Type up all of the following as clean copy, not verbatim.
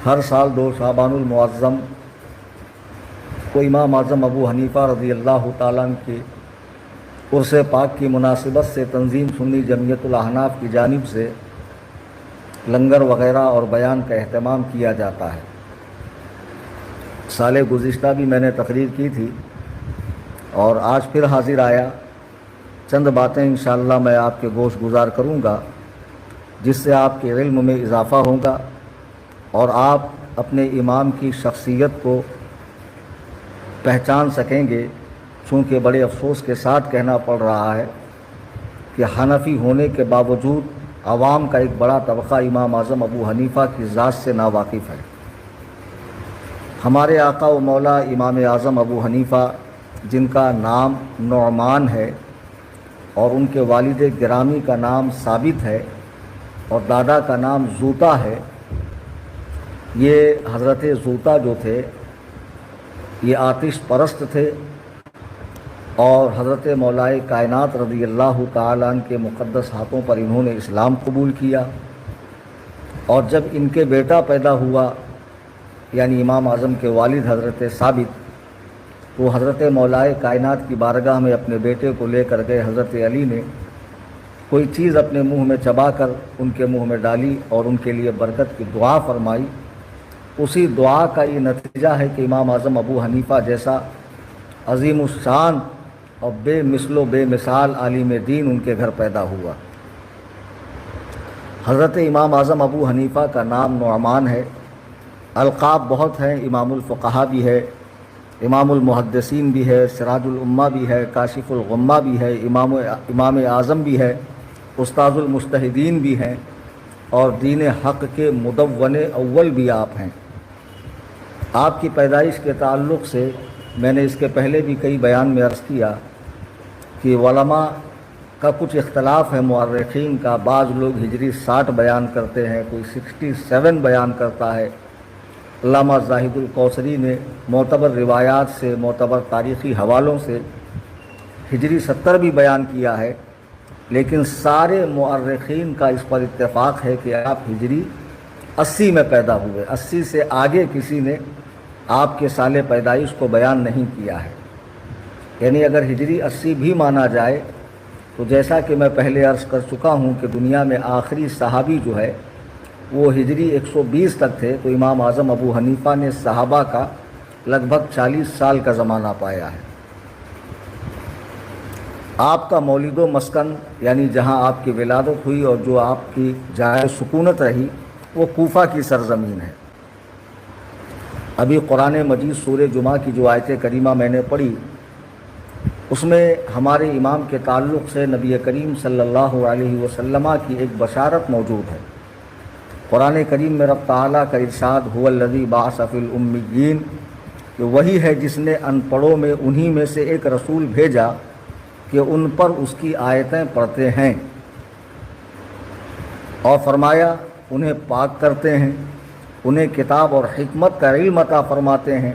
ہر سال 2 شعبان المعظم کو امام اعظم ابو حنیفہ رضی اللہ تعالیٰ عنہ کے عرس پاک کی مناسبت سے تنظیم سنی جمعیت الاحناف کی جانب سے لنگر وغیرہ اور بیان کا اہتمام کیا جاتا ہے۔ سال گزشتہ بھی میں نے تقریر کی تھی اور آج پھر حاضر آیا۔ چند باتیں انشاءاللہ میں آپ کے گوش گزار کروں گا جس سے آپ کے علم میں اضافہ ہوگا اور آپ اپنے امام کی شخصیت کو پہچان سکیں گے، چونکہ بڑے افسوس کے ساتھ کہنا پڑ رہا ہے کہ حنفی ہونے کے باوجود عوام کا ایک بڑا طبقہ امام اعظم ابو حنیفہ کی ذات سے ناواقف ہے۔ ہمارے آقا و مولا امام اعظم ابو حنیفہ، جن کا نام نعمان ہے اور ان کے والد گرامی کا نام ثابت ہے اور دادا کا نام زوتا ہے، یہ حضرت زوتا جو تھے یہ آتش پرست تھے اور حضرت مولائے کائنات رضی اللہ تعالیٰ عنہ کے مقدس ہاتھوں پر انہوں نے اسلام قبول کیا، اور جب ان کے بیٹا پیدا ہوا یعنی امام اعظم کے والد حضرت ثابت، تو حضرت مولائے کائنات کی بارگاہ میں اپنے بیٹے کو لے کر گئے۔ حضرت علی نے کوئی چیز اپنے منہ میں چبا کر ان کے منہ میں ڈالی اور ان کے لیے برکت کی دعا فرمائی۔ اسی دعا کا یہ نتیجہ ہے کہ امام اعظم ابو حنیفہ جیسا عظیم الشان اور بے مثل و بے مثال عالم دین ان کے گھر پیدا ہوا۔ حضرت امام اعظم ابو حنیفہ کا نام نعمان ہے۔ القاب بہت ہیں، امام الفقہا بھی ہے، امام المحدثین بھی ہے، سراج الامہ بھی ہے، کاشف الغمہ بھی ہے، امام اعظم بھی ہے، استاذ المجتہدین بھی ہیں، اور دین حق کے مدون اول بھی آپ ہیں۔ آپ کی پیدائش کے تعلق سے میں نے اس کے پہلے بھی کئی بیان میں عرض کیا کہ علماء کا کچھ اختلاف ہے، مورخین کا۔ بعض لوگ ہجری 60 بیان کرتے ہیں، کوئی 67 بیان کرتا ہے۔ علامہ زاہد الکوثری نے معتبر روایات سے، معتبر تاریخی حوالوں سے ہجری 70 بھی بیان کیا ہے، لیکن سارے مورخین کا اس پر اتفاق ہے کہ آپ ہجری 80 میں پیدا ہوئے۔ 80 سے آگے کسی نے آپ کے سال پیدائش کو بیان نہیں کیا ہے۔ یعنی اگر ہجری 80 بھی مانا جائے تو جیسا کہ میں پہلے عرض کر چکا ہوں کہ دنیا میں آخری صحابی جو ہے وہ ہجری 120 تک تھے، تو امام اعظم ابو حنیفہ نے صحابہ کا لگ بھگ 40 سال کا زمانہ پایا ہے۔ آپ کا مولد و مسکن یعنی جہاں آپ کی ولادت ہوئی اور جو آپ کی جائے سکونت رہی وہ کوفہ کی سرزمین ہے۔ ابھی قرآن مجید سورہ جمعہ کی جو آیت کریمہ میں نے پڑھی اس میں ہمارے امام کے تعلق سے نبی کریم صلی اللہ علیہ وسلم کی ایک بشارت موجود ہے۔ قرآن کریم میں رب تعالیٰ کا ارشاد هو الذی بعث فی الامیین، کہ وہی ہے جس نے ان پڑھوں میں انہی میں سے ایک رسول بھیجا کہ ان پر اس کی آیتیں پڑھتے ہیں، اور فرمایا انہیں پاک کرتے ہیں، انہیں کتاب اور حکمت کا علم عطا فرماتے ہیں،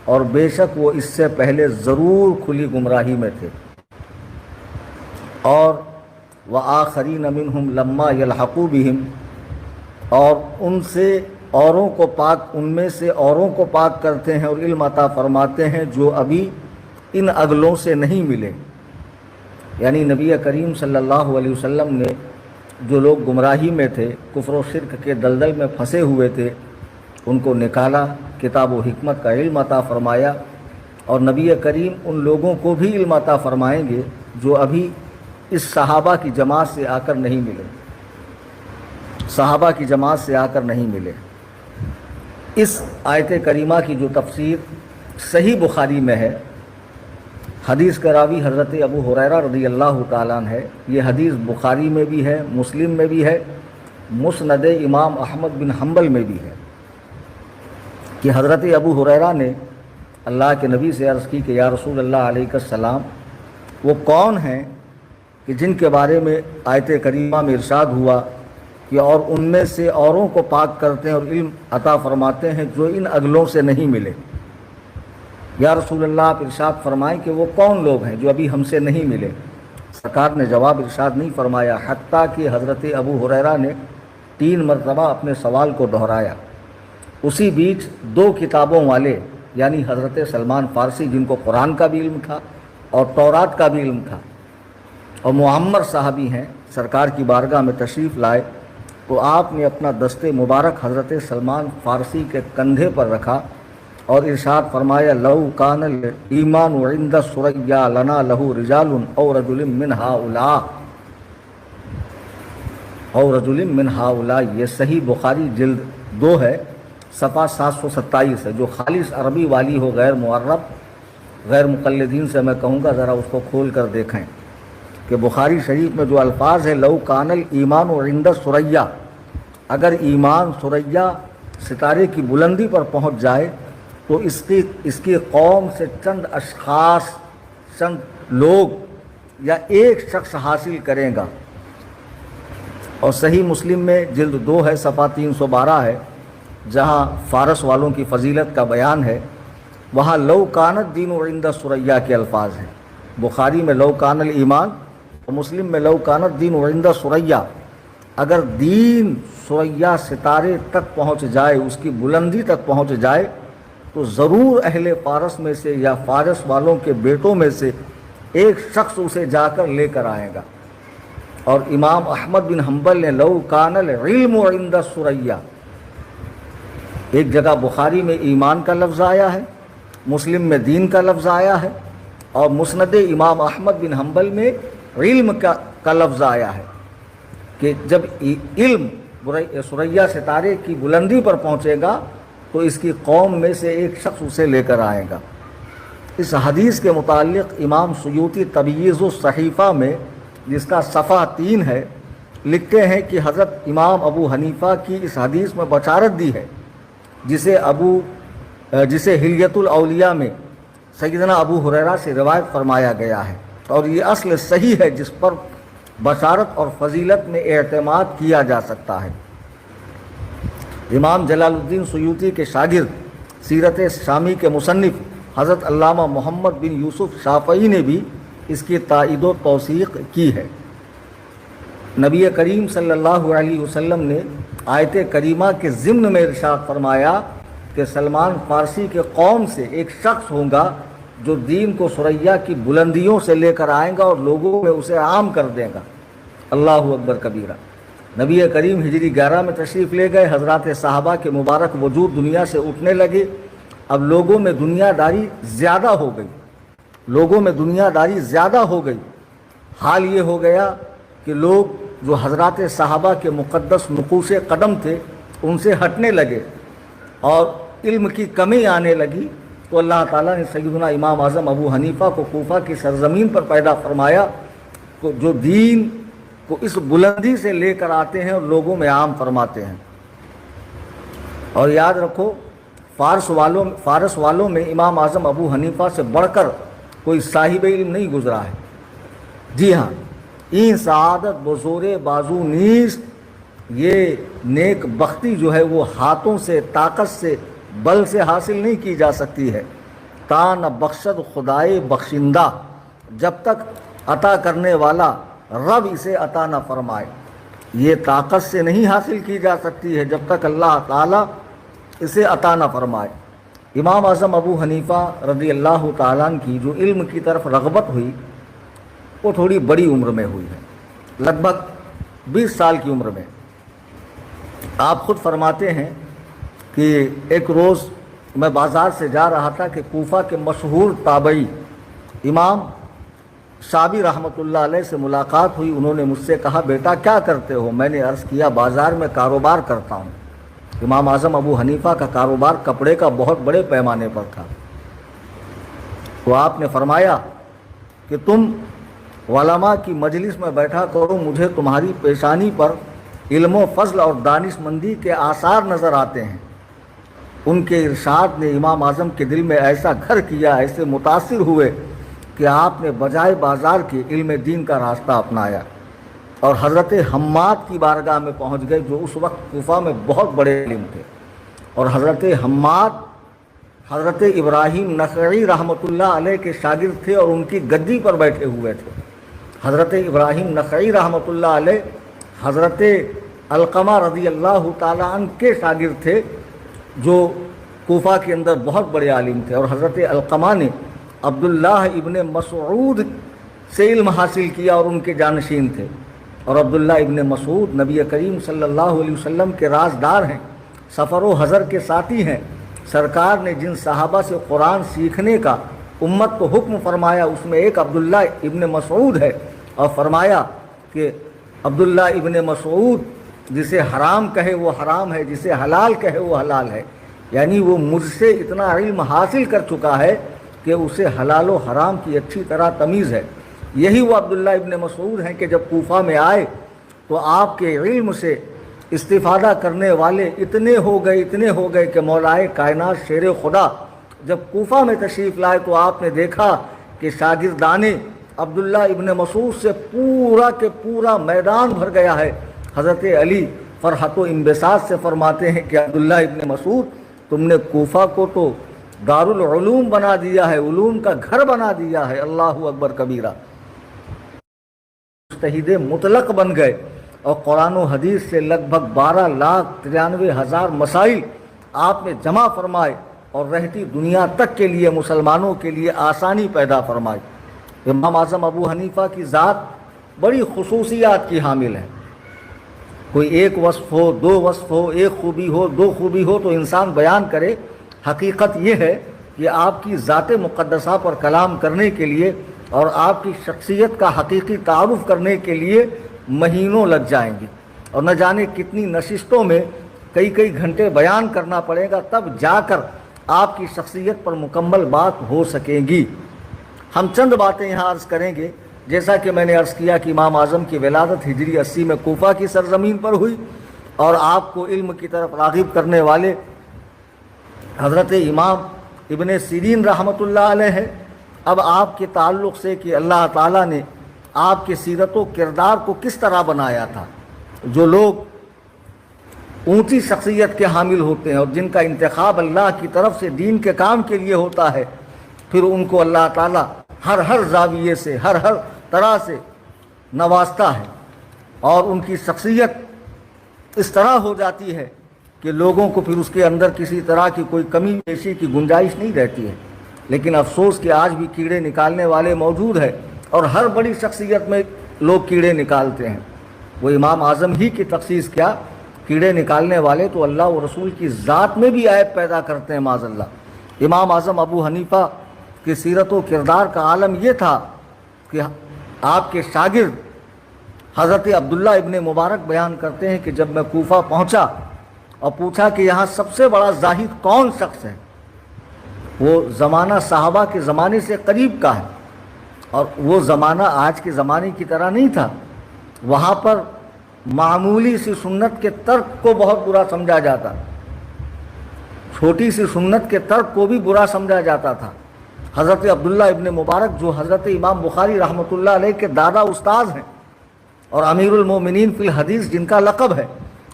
اور بے شک وہ اس سے پہلے ضرور کھلی گمراہی میں تھے۔ اور وآخرین منہم لما یلحقوا بہم، اور ان سے اوروں کو پاک، ان میں سے اوروں کو پاک کرتے ہیں اور علم عطا فرماتے ہیں جو ابھی ان اگلوں سے نہیں ملے۔ یعنی نبی کریم صلی اللہ علیہ وسلم نے جو لوگ گمراہی میں تھے، کفر و شرک کے دلدل میں پھنسے ہوئے تھے، ان کو نکالا، کتاب و حکمت کا علم عطا فرمایا، اور نبی کریم ان لوگوں کو بھی علم عطا فرمائیں گے جو ابھی اس صحابہ کی جماعت سے آ کر نہیں ملے، صحابہ کی جماعت سے آ کر نہیں ملے۔ اس آیت کریمہ کی جو تفسیر صحیح بخاری میں ہے، حدیث کا راوی حضرت ابو ہریرہ رضی اللہ تعالیٰ عنہ ہے۔ یہ حدیث بخاری میں بھی ہے، مسلم میں بھی ہے، مسند امام احمد بن حنبل میں بھی ہے، کہ حضرت ابو ہریرہ نے اللہ کے نبی سے عرض کی کہ یا رسول اللہ علیہ السلام، وہ کون ہیں کہ جن کے بارے میں آیت کریمہ میں ارشاد ہوا کہ اور ان میں سے اوروں کو پاک کرتے ہیں اور علم عطا فرماتے ہیں جو ان اگلوں سے نہیں ملے؟ یا رسول اللہ آپ ارشاد فرمائیں کہ وہ کون لوگ ہیں جو ابھی ہم سے نہیں ملے؟ سرکار نے جواب ارشاد نہیں فرمایا، حتیٰ کہ حضرت ابو ہریرہ نے 3 مرتبہ اپنے سوال کو دہرایا۔ اسی بیچ دو کتابوں والے یعنی حضرت سلمان فارسی، جن کو قرآن کا بھی علم تھا اور تورات کا بھی علم تھا، اور معمر صحابی ہیں، سرکار کی بارگاہ میں تشریف لائے تو آپ نے اپنا دست مبارک حضرت سلمان فارسی کے کندھے پر رکھا اور ارشاد فرمایا لو کان الایمان عند ثریا لنا له رجال او رجل من هؤلاء او رجل من هؤلاء۔ یہ صحیح بخاری جلد 2 ہے، صفحہ 727 ہے، جو خالص عربی والی ہو، غیر معرب غیر مقلدین سے میں کہوں گا ذرا اس کو کھول کر دیکھیں کہ بخاری شریف میں جو الفاظ ہے لو کان الایمان عند ثریا، اگر ایمان ثریا ستارے کی بلندی پر پہنچ جائے تو اس کی قوم سے چند اشخاص، چند لوگ یا ایک شخص حاصل کرے گا۔ اور صحیح مسلم میں جلد 2 ہے، صفحہ 312 ہے، جہاں فارس والوں کی فضیلت کا بیان ہے، وہاں لو کانت دین عند ثریا کے الفاظ ہیں۔ بخاری میں لو کان الایمان اور مسلم میں لو کانت دین عند ثریا۔ اگر دین ثریا ستارے تک پہنچ جائے، اس کی بلندی تک پہنچ جائے تو ضرور اہل فارس میں سے یا فارس والوں کے بیٹوں میں سے ایک شخص اسے جا کر لے کر آئے گا۔ اور امام احمد بن حنبل نے لو کان العلم عند ثریا، ایک جگہ بخاری میں ایمان کا لفظ آیا ہے، مسلم میں دین کا لفظ آیا ہے، اور مسند امام احمد بن حنبل میں علم کا لفظ آیا ہے کہ جب علم ثریا ستارے کی بلندی پر پہنچے گا تو اس کی قوم میں سے ایک شخص اسے لے کر آئے گا۔ اس حدیث کے متعلق امام سیوطی تبییض الصحیفہ میں، جس کا صفحہ 3 ہے، لکھتے ہیں کہ حضرت امام ابو حنیفہ کی اس حدیث میں بشارت دی ہے جسے حلیۃ الاولیاء میں سیدنا ابو ہریرہ سے روایت فرمایا گیا ہے، اور یہ اصل صحیح ہے جس پر بشارت اور فضیلت میں اعتماد کیا جا سکتا ہے۔ امام جلال الدین سیوطی کے شاگرد سیرت شامی کے مصنف حضرت علامہ محمد بن یوسف شافعی نے بھی اس کی تائید و توثیق کی ہے۔ نبی کریم صلی اللہ علیہ وسلم نے آیت کریمہ کے ضمن میں ارشاد فرمایا کہ سلمان فارسی کے قوم سے ایک شخص ہوگا جو دین کو ثریا کی بلندیوں سے لے کر آئے گا اور لوگوں میں اسے عام کر دے گا۔ اللہ اکبر کبیرہ۔ نبی کریم ہجری 11 میں تشریف لے گئے، حضرات صحابہ کے مبارک وجود دنیا سے اٹھنے لگے، اب لوگوں میں دنیا داری زیادہ ہو گئی، حال یہ ہو گیا کہ لوگ جو حضرات صحابہ کے مقدس نقوش قدم تھے ان سے ہٹنے لگے اور علم کی کمی آنے لگی، تو اللہ تعالیٰ نے سیدنا امام اعظم ابو حنیفہ کو کوفہ کی سرزمین پر پیدا فرمایا، جو دین کو اس بلندی سے لے کر آتے ہیں اور لوگوں میں عام فرماتے ہیں۔ اور یاد رکھو فارس والوں میں امام اعظم ابو حنیفہ سے بڑھ کر کوئی صاحب علم نہیں گزرا ہے۔ جی ہاں، این سعادت بزور بازو نیست، یہ نیک بختی جو ہے وہ ہاتھوں سے، طاقت سے، بل سے حاصل نہیں کی جا سکتی ہے۔ تا نہ بخشد خدائے بخشندہ، جب تک عطا کرنے والا رب اسے عطا نہ فرمائے، یہ طاقت سے نہیں حاصل کی جا سکتی ہے جب تک اللہ تعالیٰ اسے عطا نہ فرمائے۔ امام اعظم ابو حنیفہ رضی اللہ تعالیٰ عنہ کی جو علم کی طرف رغبت ہوئی وہ تھوڑی بڑی عمر میں ہوئی ہے، لگ بھگ 20 سال کی عمر میں۔ آپ خود فرماتے ہیں کہ ایک روز میں بازار سے جا رہا تھا کہ کوفہ کے مشہور تابعی امام شابی رحمۃ اللہ علیہ سے ملاقات ہوئی۔ انہوں نے مجھ سے کہا بیٹا کیا کرتے ہو؟ میں نے عرض کیا بازار میں کاروبار کرتا ہوں۔ امام اعظم ابو حنیفہ کا کاروبار کپڑے کا بہت بڑے پیمانے پر تھا۔ تو آپ نے فرمایا کہ تم علماء کی مجلس میں بیٹھا کرو، مجھے تمہاری پیشانی پر علم و فضل اور دانش مندی کے آثار نظر آتے ہیں۔ ان کے ارشاد نے امام اعظم کے دل میں ایسا گھر کیا، ایسے متاثر ہوئے کہ آپ نے بجائے بازار کے علم دین کا راستہ اپنایا اور حضرت حماد کی بارگاہ میں پہنچ گئے، جو اس وقت کوفہ میں بہت بڑے علم تھے۔ اور حضرت حماد حضرت ابراہیم نخعی رحمۃ اللہ علیہ کے شاگرد تھے اور ان کی گدی پر بیٹھے ہوئے تھے۔ حضرت ابراہیم نخعی رحمۃ اللہ علیہ حضرت علقمہ رضی اللہ تعالیٰ عنہ کے شاگرد تھے، جو کوفہ کے اندر بہت بڑے عالم تھے، اور حضرت علقمہ نے عبداللہ ابن مسعود سے علم حاصل کیا اور ان کے جانشین تھے، اور عبداللہ ابن مسعود نبی کریم صلی اللہ علیہ وسلم کے رازدار ہیں، سفر و حضر کے ساتھی ہیں۔ سرکار نے جن صحابہ سے قرآن سیکھنے کا امت کو حکم فرمایا اس میں ایک عبداللہ ابن مسعود ہے، اور فرمایا کہ عبداللہ ابن مسعود جسے حرام کہے وہ حرام ہے، جسے حلال کہے وہ حلال ہے، یعنی وہ مجھ سے اتنا علم حاصل کر چکا ہے کہ اسے حلال و حرام کی اچھی طرح تمیز ہے۔ یہی وہ عبداللہ ابن مسعود ہیں کہ جب کوفہ میں آئے تو آپ کے علم سے استفادہ کرنے والے اتنے ہو گئے کہ مولائے کائنات شیر خدا جب کوفہ میں تشریف لائے تو آپ نے دیکھا کہ شاگردان عبداللہ ابن مسعود سے پورا کے پورا میدان بھر گیا ہے۔ حضرت علی فرحت و انبساط سے فرماتے ہیں کہ عبداللہ ابن مسعود تم نے کوفہ کو تو دارالعلوم بنا دیا ہے، علوم کا گھر بنا دیا ہے، اللہ اکبر کبیرہ۔ مجتہد مطلق بن گئے اور قرآن و حدیث سے لگ بھگ 12,93,000 مسائل آپ نے جمع فرمائے اور رہتی دنیا تک کے لیے مسلمانوں کے لیے آسانی پیدا فرمائی۔ امام اعظم ابو حنیفہ کی ذات بڑی خصوصیات کی حامل ہے۔ کوئی ایک وصف ہو، دو وصف ہو، ایک خوبی ہو، دو خوبی ہو تو انسان بیان کرے، حقیقت یہ ہے کہ آپ کی ذات مقدسہ پر کلام کرنے کے لیے اور آپ کی شخصیت کا حقیقی تعارف کرنے کے لیے مہینوں لگ جائیں گے، اور نہ جانے کتنی نشستوں میں کئی گھنٹے بیان کرنا پڑے گا، تب جا کر آپ کی شخصیت پر مکمل بات ہو سکے گی۔ ہم چند باتیں یہاں عرض کریں گے۔ جیسا کہ میں نے عرض کیا کہ امام اعظم کی ولادت ہجری 80 میں کوفہ کی سرزمین پر ہوئی، اور آپ کو علم کی طرف راغب کرنے والے حضرت امام ابن سیرین رحمۃ اللہ علیہ ہے۔ اب آپ کے تعلق سے کہ اللہ تعالیٰ نے آپ کے سیرت و کردار کو کس طرح بنایا تھا، جو لوگ اونچی شخصیت کے حامل ہوتے ہیں اور جن کا انتخاب اللہ کی طرف سے دین کے کام کے لیے ہوتا ہے، پھر ان کو اللہ تعالیٰ ہر زاویے سے ہر طرح سے نوازتا ہے، اور ان کی شخصیت اس طرح ہو جاتی ہے کہ لوگوں کو پھر اس کے اندر کسی طرح کی کوئی کمی بیشی کی گنجائش نہیں رہتی ہے۔ لیکن افسوس کہ آج بھی کیڑے نکالنے والے موجود ہیں، اور ہر بڑی شخصیت میں لوگ کیڑے نکالتے ہیں۔ وہ امام اعظم ہی کی تخصیص کیا، کیڑے نکالنے والے تو اللہ و رسول کی ذات میں بھی عیب پیدا کرتے ہیں معاذ اللہ۔ امام اعظم ابو حنیفہ کی سیرت و کردار کا عالم یہ تھا کہ آپ کے شاگرد حضرت عبداللہ ابن مبارک بیان کرتے ہیں کہ جب میں کوفہ پہنچا اور پوچھا کہ یہاں سب سے بڑا زاہد کون شخص ہے، وہ زمانہ صحابہ کے زمانے سے قریب کا ہے، اور وہ زمانہ آج کے زمانے کی طرح نہیں تھا۔ وہاں پر معمولی سی سنت کے ترک کو بہت برا سمجھا جاتا، چھوٹی سی سنت کے ترک کو بھی برا سمجھا جاتا تھا۔ حضرت عبداللہ ابن مبارک جو حضرت امام بخاری رحمۃ اللہ علیہ کے دادا استاذ ہیں اور امیر المومنین فی الحدیث جن کا لقب ہے،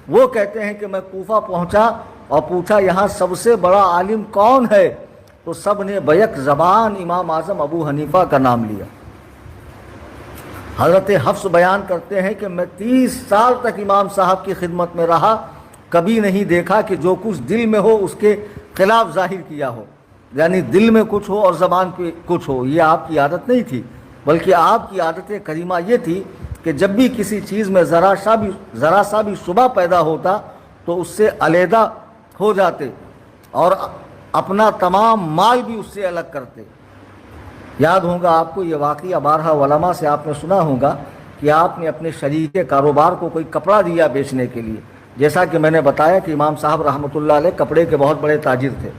وہ کہتے ہیں کہ میں کوفہ پہنچا اور پوچھا یہاں سب سے بڑا عالم کون ہے، تو سب نے بیک زبان امام اعظم ابو حنیفہ کا نام لیا۔ حضرت حفص بیان کرتے ہیں کہ میں 30 سال تک امام صاحب کی خدمت میں رہا، کبھی نہیں دیکھا کہ جو کچھ دل میں ہو اس کے خلاف ظاہر کیا ہو، یعنی دل میں کچھ ہو اور زبان پہ کچھ ہو، یہ آپ کی عادت نہیں تھی، بلکہ آپ کی عادت کریمہ یہ تھی کہ جب بھی کسی چیز میں ذرا سا بھی شبہ پیدا ہوتا تو اس سے علیحدہ ہو جاتے اور اپنا تمام مال بھی اس سے الگ کرتے۔ یاد ہوگا آپ کو یہ واقعہ، بارہا علماء سے آپ نے سنا ہوگا کہ آپ نے اپنے شریک کاروبار کو کوئی کپڑا دیا بیچنے کے لیے، جیسا کہ میں نے بتایا کہ امام صاحب رحمۃ اللہ علیہ کپڑے کے بہت بڑے تاجر تھے،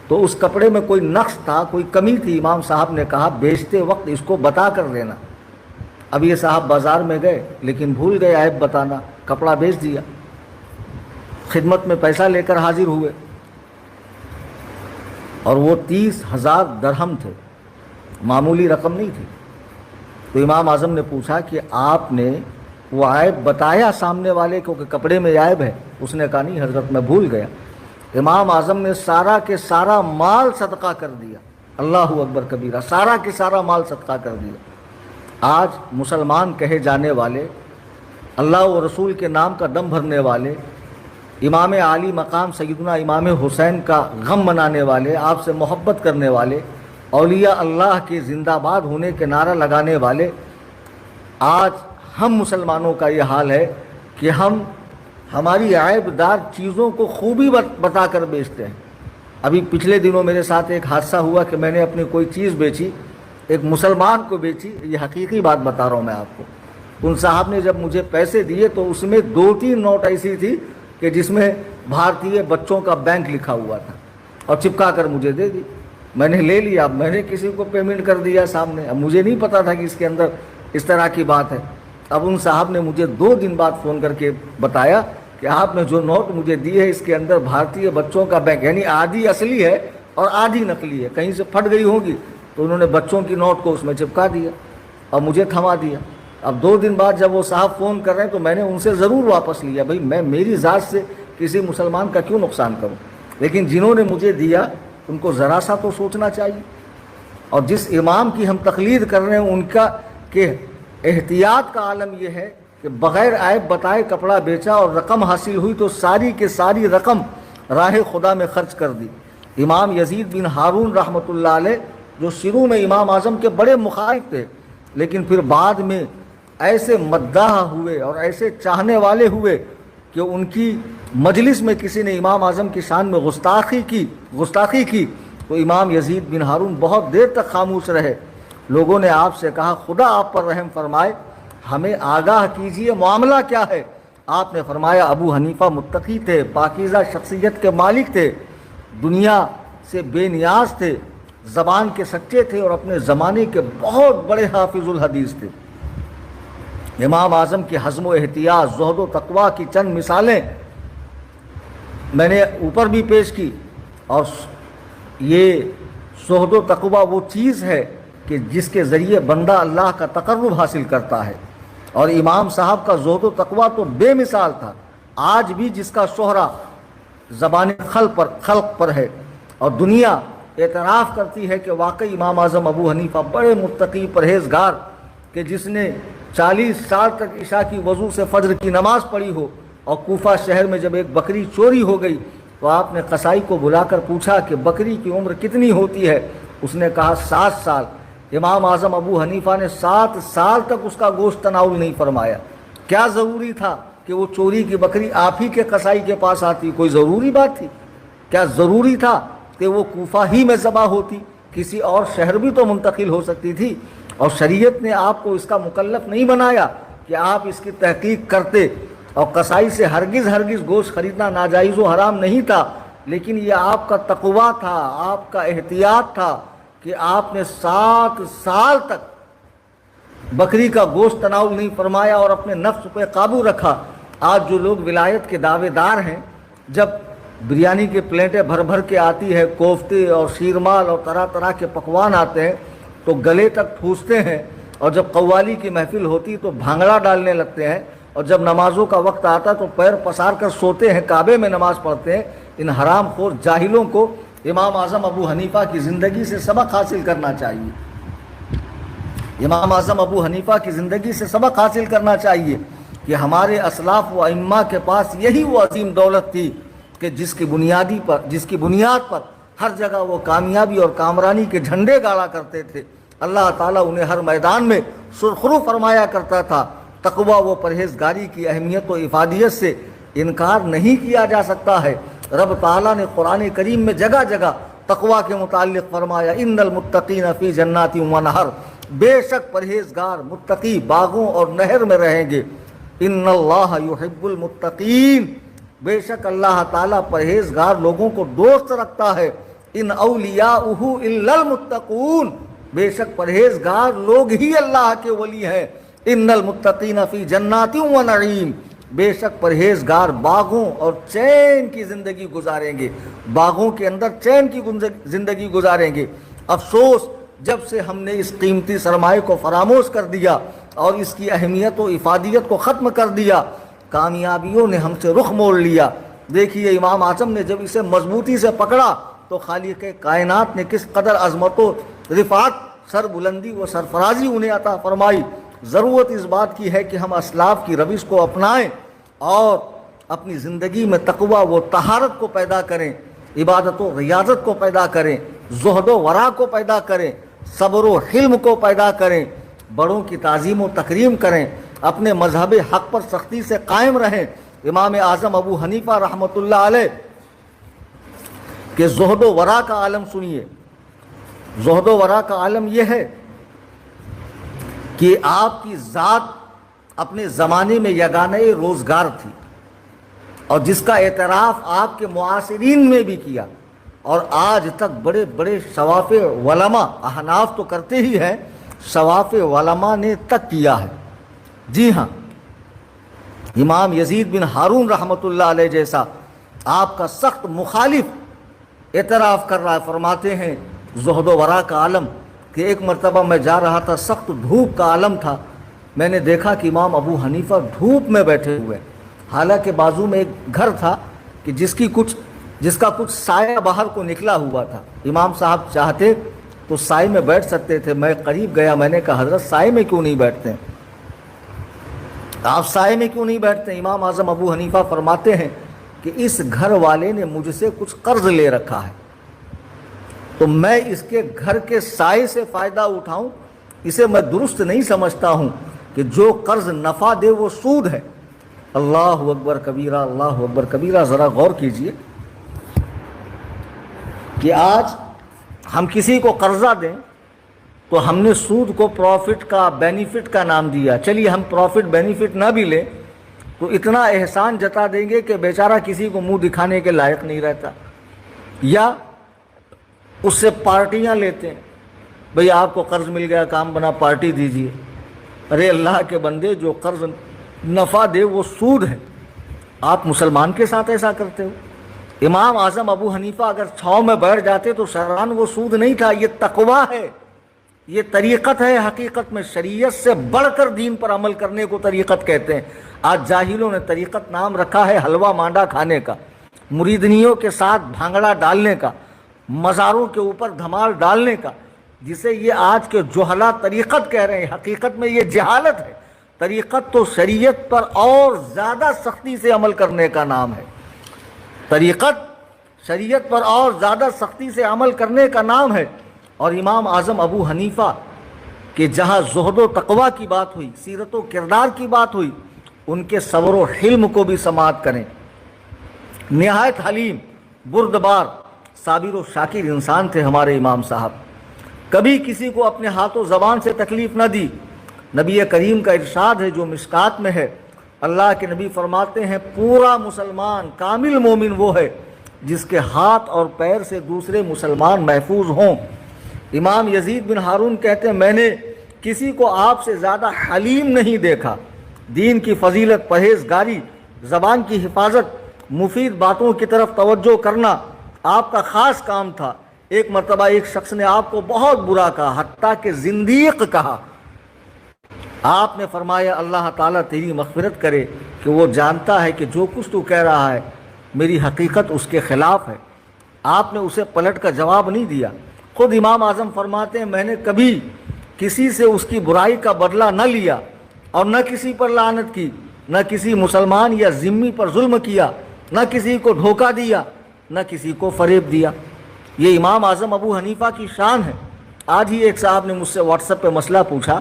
تو اس کپڑے میں کوئی نقص تھا، کوئی کمی تھی، امام صاحب نے کہا بیچتے وقت اس کو بتا کر دینا۔ اب یہ صاحب بازار میں گئے لیکن بھول گئے عیب بتانا، کپڑا بیچ دیا، خدمت میں پیسہ لے کر حاضر ہوئے اور وہ 30,000 درہم تھے، معمولی رقم نہیں تھی۔ تو امام اعظم نے پوچھا کہ آپ نے وہ عیب بتایا سامنے والے کو کہ کپڑے میں عیب ہے؟ اس نے کہا نہیں حضرت میں بھول گیا۔ امام اعظم نے سارا کے سارا مال صدقہ کر دیا، اللہ اکبر کبیرہ، سارا کے سارا مال صدقہ کر دیا۔ آج مسلمان کہے جانے والے، اللہ و رسول کے نام کا دم بھرنے والے، امام عالی مقام سیدنا امام حسین کا غم منانے والے، آپ سے محبت کرنے والے، اولیاء اللہ کے زندہ باد ہونے کے نعرہ لگانے والے، آج ہم مسلمانوں کا یہ حال ہے کہ ہم ہماری عیب دار چیزوں کو خوبی بتا کر بیچتے ہیں۔ ابھی پچھلے دنوں میرے ساتھ ایک حادثہ ہوا کہ میں نے اپنی کوئی چیز بیچی، ایک مسلمان کو بیچی، یہ حقیقی بات بتا رہا ہوں میں آپ کو۔ ان صاحب نے جب مجھے پیسے دیے تو اس میں 2-3 نوٹ ایسی تھی کہ جس میں بھارتیہ بچوں کا بینک لکھا ہوا تھا، اور چپکا کر مجھے دے دی۔ میں نے لے لیا، میں نے کسی کو پیمنٹ کر دیا سامنے، اب مجھے نہیں پتا تھا کہ اس کے اندر اس طرح کی بات ہے۔ اب ان صاحب نے مجھے 2 دن بعد فون کر کے بتایا کہ آپ نے جو نوٹ مجھے دی ہے اس کے اندر بھارتیہ بچوں کا بینک، یعنی آدھی اصلی ہے اور آدھی نقلی ہے، کہیں سے پھٹ گئی ہوگی تو انہوں نے بچوں کی نوٹ کو اس میں چپکا دیا اور مجھے تھما دیا۔ اب 2 دن بعد جب وہ صاحب فون کر رہے ہیں تو میں نے ان سے ضرور واپس لیا، بھائی میں میری ذات سے کسی مسلمان کا کیوں نقصان کروں، لیکن جنہوں نے مجھے دیا ان کو ذرا سا تو سوچنا چاہیے۔ اور جس امام کی ہم تقلید کر رہے ہیں ان کا کہ احتیاط کا عالم یہ ہے کہ بغیر عیب بتائے کپڑا بیچا اور رقم حاصل ہوئی تو ساری کے ساری رقم راہ خدا میں خرچ کر دی۔ امام یزید بن ہارون رحمۃ اللہ علیہ جو شروع میں امام اعظم کے بڑے مخالف تھے، لیکن پھر بعد میں ایسے مداح ہوئے اور ایسے چاہنے والے ہوئے کہ ان کی مجلس میں کسی نے امام اعظم کی شان میں گستاخی کی تو امام یزید بن ہارون بہت دیر تک خاموش رہے۔ لوگوں نے آپ سے کہا خدا آپ پر رحم فرمائے، ہمیں آگاہ کیجئے معاملہ کیا ہے؟ آپ نے فرمایا ابو حنیفہ متقی تھے، پاکیزہ شخصیت کے مالک تھے، دنیا سے بے نیاز تھے، زبان کے سچے تھے اور اپنے زمانے کے بہت بڑے حافظ الحدیث تھے۔ امام اعظم کی حزم و احتیاط، زہد و تقویٰ کی چند مثالیں میں نے اوپر بھی پیش کی، اور یہ زہد و تقویٰ وہ چیز ہے کہ جس کے ذریعے بندہ اللہ کا تقرب حاصل کرتا ہے، اور امام صاحب کا زہد و تقویٰ تو بے مثال تھا۔ آج بھی جس کا شہرہ زبان خلق پر ہے اور دنیا اعتراف کرتی ہے کہ واقعی امام اعظم ابو حنیفہ بڑے متقی پرہیزگار، کہ جس نے 40 سال تک عشاء کی وضو سے فجر کی نماز پڑھی ہو، اور کوفہ شہر میں جب ایک بکری چوری ہو گئی تو آپ نے قصائی کو بلا کر پوچھا کہ بکری کی عمر کتنی ہوتی ہے؟ اس نے کہا 7 سال۔ امام اعظم ابو حنیفہ نے 7 سال تک اس کا گوشت تناول نہیں فرمایا۔ کیا ضروری تھا کہ وہ چوری کی بکری آپ ہی کے قصائی کے پاس آتی؟ کوئی ضروری بات تھی؟ کیا ضروری تھا کہ وہ کوفہ ہی میں ذبح ہوتی؟ کسی اور شہر بھی تو منتقل ہو سکتی تھی، اور شریعت نے آپ کو اس کا مکلف نہیں بنایا کہ آپ اس کی تحقیق کرتے۔ اور قصائی سے ہرگز گوشت خریدنا ناجائز و حرام نہیں تھا، لیکن یہ آپ کا تقویٰ تھا، آپ کا احتیاط تھا کہ آپ نے 7 سال تک بکری کا گوشت تناول نہیں فرمایا اور اپنے نفس پہ قابو رکھا۔ آج جو لوگ ولایت کے دعوے دار ہیں، جب بریانی کی پلیٹیں بھر کے آتی ہے، کوفتے اور شیرمال اور طرح طرح کے پکوان آتے ہیں تو گلے تک ٹھوستے ہیں، اور جب قوالی کی محفل ہوتی تو بھانگڑا ڈالنے لگتے ہیں، اور جب نمازوں کا وقت آتا تو پیر پسار کر سوتے ہیں، کعبے میں نماز پڑھتے ہیں۔ ان حرام خور جاہلوں کو امام اعظم ابو حنیفہ کی زندگی سے سبق حاصل کرنا چاہیے۔ امام اعظم ابو حنیفہ کی زندگی سے سبق حاصل کرنا چاہیے کہ ہمارے اسلاف و ائمہ کے پاس یہی وہ عظیم دولت تھی کہ جس کی بنیاد پر ہر جگہ وہ کامیابی اور کامرانی کے جھنڈے گاڑا کرتے تھے۔ اللہ تعالیٰ انہیں ہر میدان میں سرخرو فرمایا کرتا تھا۔ تقویٰ و پرہیزگاری کی اہمیت و افادیت سے انکار نہیں کیا جا سکتا ہے۔ رب تعالیٰ نے قرآن کریم میں جگہ جگہ تقویٰ کے متعلق فرمایا ان المتقین فی جنات و نہر، بے شک پرہیزگار متقی باغوں اور نہر میں رہیں گے۔ ان اللہ یحب المتقین، بے شک اللہ تعالیٰ پرہیزگار لوگوں کو دوست رکھتا ہے۔ ان اولیاؤہ الا المتقون، بے شک پرہیزگار لوگ ہی اللہ کے ولی ہیں۔ ان المتقین فی جنات و نعیم، بے شک پرہیزگار باغوں اور چین کی زندگی گزاریں گے، باغوں کے اندر چین کی زندگی گزاریں گے۔ افسوس جب سے ہم نے اس قیمتی سرمایہ کو فراموش کر دیا اور اس کی اہمیت و افادیت کو ختم کر دیا، کامیابیوں نے ہم سے رخ موڑ لیا۔ دیکھیے امام اعظم نے جب اسے مضبوطی سے پکڑا تو خالق کائنات نے کس قدر عظمت و رفعت، سر بلندی و سرفرازی انہیں عطا فرمائی۔ ضرورت اس بات کی ہے کہ ہم اسلاف کی روش کو اپنائیں اور اپنی زندگی میں تقوی و طہارت کو پیدا کریں، عبادت و ریاضت کو پیدا کریں، زہد و ورع کو پیدا کریں، صبر و حلم کو پیدا کریں، بڑوں کی تعظیم و تکریم کریں، اپنے مذہب حق پر سختی سے قائم رہیں۔ امام اعظم ابو حنیفہ رحمۃ اللہ علیہ کہ زہد و ورع کا عالم سنیے۔ زہد و ورع کا عالم یہ ہے کہ آپ کی ذات اپنے زمانے میں یگانہ روزگار تھی، اور جس کا اعتراف آپ کے معاصرین میں بھی کیا، اور آج تک بڑے بڑے شواف علماء، احناف تو کرتے ہی ہیں، شواف علماء نے تک کیا ہے۔ جی ہاں، امام یزید بن ہارون رحمۃ اللہ علیہ جیسا آپ کا سخت مخالف اعتراف کر رہا ہے، فرماتے ہیں زہد و ورع کا عالم کہ ایک مرتبہ میں جا رہا تھا، سخت دھوپ کا عالم تھا، میں نے دیکھا کہ امام ابو حنیفہ دھوپ میں بیٹھے ہوئے، حالانکہ بازو میں ایک گھر تھا کہ جس کا کچھ سایہ باہر کو نکلا ہوا تھا۔ امام صاحب چاہتے تو سائے میں بیٹھ سکتے تھے۔ میں قریب گیا، میں نے کہا حضرت سائے میں کیوں نہیں بیٹھتے ہیں؟ آپ سائے میں کیوں نہیں بیٹھتے ہیں؟ امام اعظم ابو حنیفہ فرماتے ہیں کہ اس گھر والے نے مجھ سے کچھ قرض لے رکھا ہے، تو میں اس کے گھر کے سائے سے فائدہ اٹھاؤں، اسے میں درست نہیں سمجھتا ہوں کہ جو قرض نفع دے وہ سود ہے۔ اللہ اکبر کبیرہ، اللہ اکبر کبیرہ۔ ذرا غور کیجئے کہ آج ہم کسی کو قرضہ دیں تو ہم نے سود کو پروفٹ کا، بینیفٹ کا نام دیا۔ چلیے ہم پروفٹ بینیفٹ نہ بھی لیں تو اتنا احسان جتا دیں گے کہ بیچارہ کسی کو منہ دکھانے کے لائق نہیں رہتا، یا اس سے پارٹیاں لیتے ہیں، بھئی آپ کو قرض مل گیا، کام بنا، پارٹی دیجیے۔ ارے اللہ کے بندے، جو قرض نفع دے وہ سود ہے، آپ مسلمان کے ساتھ ایسا کرتے ہو؟ امام اعظم ابو حنیفہ اگر چھاؤں میں بیٹھ جاتے تو شرعاً وہ سود نہیں تھا، یہ تقویٰ ہے، یہ طریقت ہے۔ حقیقت میں شریعت سے بڑھ کر دین پر عمل کرنے کو طریقت کہتے ہیں۔ آج جاہلوں نے طریقت نام رکھا ہے حلوہ مانڈا کھانے کا، مریدنیوں کے ساتھ بھانگڑا ڈالنے کا، مزاروں کے اوپر دھمال ڈالنے کا، جسے یہ آج کے جہلا طریقت کہہ رہے ہیں۔ حقیقت میں یہ جہالت ہے۔ طریقت تو شریعت پر اور زیادہ سختی سے عمل کرنے کا نام ہے۔ طریقت شریعت پر اور زیادہ سختی سے عمل کرنے کا نام ہے۔ اور امام اعظم ابو حنیفہ کہ جہاں زہد و تقویٰ کی بات ہوئی، سیرت و کردار کی بات ہوئی، ان کے صبر و حلم کو بھی سماعت کریں۔ نہایت حلیم، بردبار، صابر و شاکر انسان تھے ہمارے امام صاحب۔ کبھی کسی کو اپنے ہاتھ و زبان سے تکلیف نہ دی۔ نبی کریم کا ارشاد ہے جو مشکات میں ہے، اللہ کے نبی فرماتے ہیں پورا مسلمان، کامل مومن وہ ہے جس کے ہاتھ اور پیر سے دوسرے مسلمان محفوظ ہوں۔ امام یزید بن ہارون کہتے ہیں میں نے کسی کو آپ سے زیادہ حلیم نہیں دیکھا۔ دین کی فضیلت، پرہیزگاری، زبان کی حفاظت، مفید باتوں کی طرف توجہ کرنا آپ کا خاص کام تھا۔ ایک مرتبہ ایک شخص نے آپ کو بہت برا کہا، حتیٰ کہ زندیق کہا۔ آپ نے فرمایا اللہ تعالیٰ تیری مغفرت کرے کہ وہ جانتا ہے کہ جو کچھ تو کہہ رہا ہے میری حقیقت اس کے خلاف ہے۔ آپ نے اسے پلٹ کر جواب نہیں دیا۔ خود امام اعظم فرماتے ہیں میں نے کبھی کسی سے اس کی برائی کا بدلہ نہ لیا، اور نہ کسی پر لعنت کی، نہ کسی مسلمان یا ذمی پر ظلم کیا، نہ کسی کو دھوکہ دیا، نہ کسی کو فریب دیا۔ یہ امام اعظم ابو حنیفہ کی شان ہے۔ آج ہی ایک صاحب نے مجھ سے واٹس ایپ پہ مسئلہ پوچھا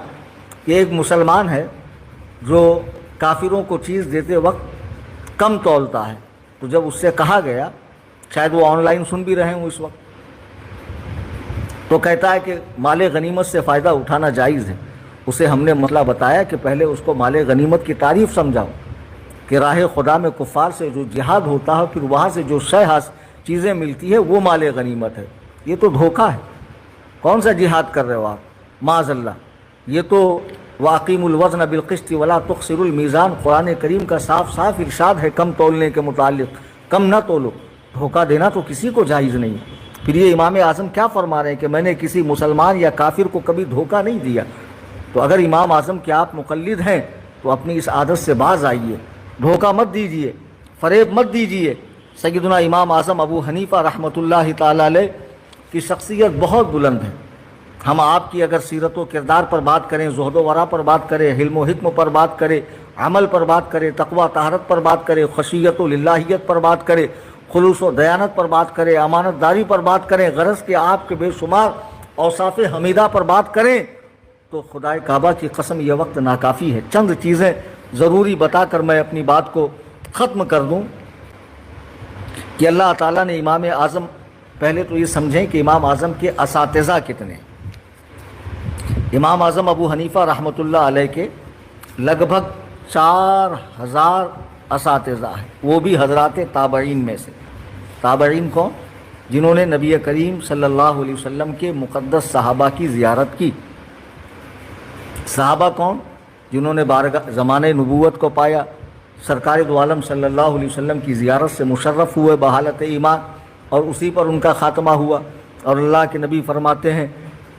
کہ ایک مسلمان ہے جو کافروں کو چیز دیتے وقت کم تولتا ہے، تو جب اس سے کہا گیا، شاید وہ آن لائن سن بھی رہے ہوں اس وقت، تو کہتا ہے کہ مال غنیمت سے فائدہ اٹھانا جائز ہے۔ اسے ہم نے مسئلہ بتایا کہ پہلے اس کو مال غنیمت کی تعریف سمجھاؤ کہ راہ خدا میں کفار سے جو جہاد ہوتا ہے پھر وہاں سے جو چیزیں ملتی ہے وہ مال غنیمت ہے۔ یہ تو دھوکہ ہے، کون سا جہاد کر رہے ہو آپ؟ معاذ اللہ، یہ تو وَأَقِيمُوا الْوَزْنَ بِالْقِسْطِ وَلَا تُخْسِرُوا الْمِيزَانَ، قرآن کریم کا صاف صاف ارشاد ہے کم تولنے کے متعلق، کم نہ تولو۔ دھوکہ دینا تو کسی کو جائز نہیں۔ پھر یہ امام اعظم کیا فرما رہے ہیں کہ میں نے کسی مسلمان یا کافر کو کبھی دھوکہ نہیں دیا۔ تو اگر امام اعظم کے آپ مقلد ہیں تو اپنی اس عادت سے باز آئیے، دھوکہ مت دیجیے، فریب مت دیجیے۔ سیدنا امام اعظم ابو حنیفہ رحمۃ اللہ تعالی علیہ کی شخصیت بہت بلند ہے۔ ہم آپ کی اگر سیرت و کردار پر بات کریں، زہد و ورع پر بات کریں، حلم و حکم پر بات کریں، عمل پر بات کرے، تقوی طہارت پر بات کرے، خشیت و للہیت پر بات کرے، خلوص و دیانت پر بات کرے، امانت داری پر بات کریں، غرض کہ آپ کے بے شمار اوصاف حمیدہ پر بات کریں، تو خدائے کعبہ کی قسم یہ وقت ناکافی ہے۔ چند چیزیں ضروری بتا کر میں اپنی بات کو ختم کر دوں کہ اللہ تعالیٰ نے امام اعظم، پہلے تو یہ سمجھیں کہ امام اعظم کے اساتذہ کتنے ہیں۔ امام اعظم ابو حنیفہ رحمۃ اللہ علیہ کے لگ بھگ 4000 اساتذہ ہیں، وہ بھی حضرات تابعین میں سے۔ تابعین کون؟ جنہوں نے نبی کریم صلی اللہ علیہ وسلم کے مقدس صحابہ کی زیارت کی۔ صحابہ کون؟ جنہوں نے بارگاہ زمانہ نبوت کو پایا، سرکار دو عالم صلی اللہ علیہ وسلم کی زیارت سے مشرف ہوئے بحالت ایمان، اور اسی پر ان کا خاتمہ ہوا۔ اور اللہ کے نبی فرماتے ہیں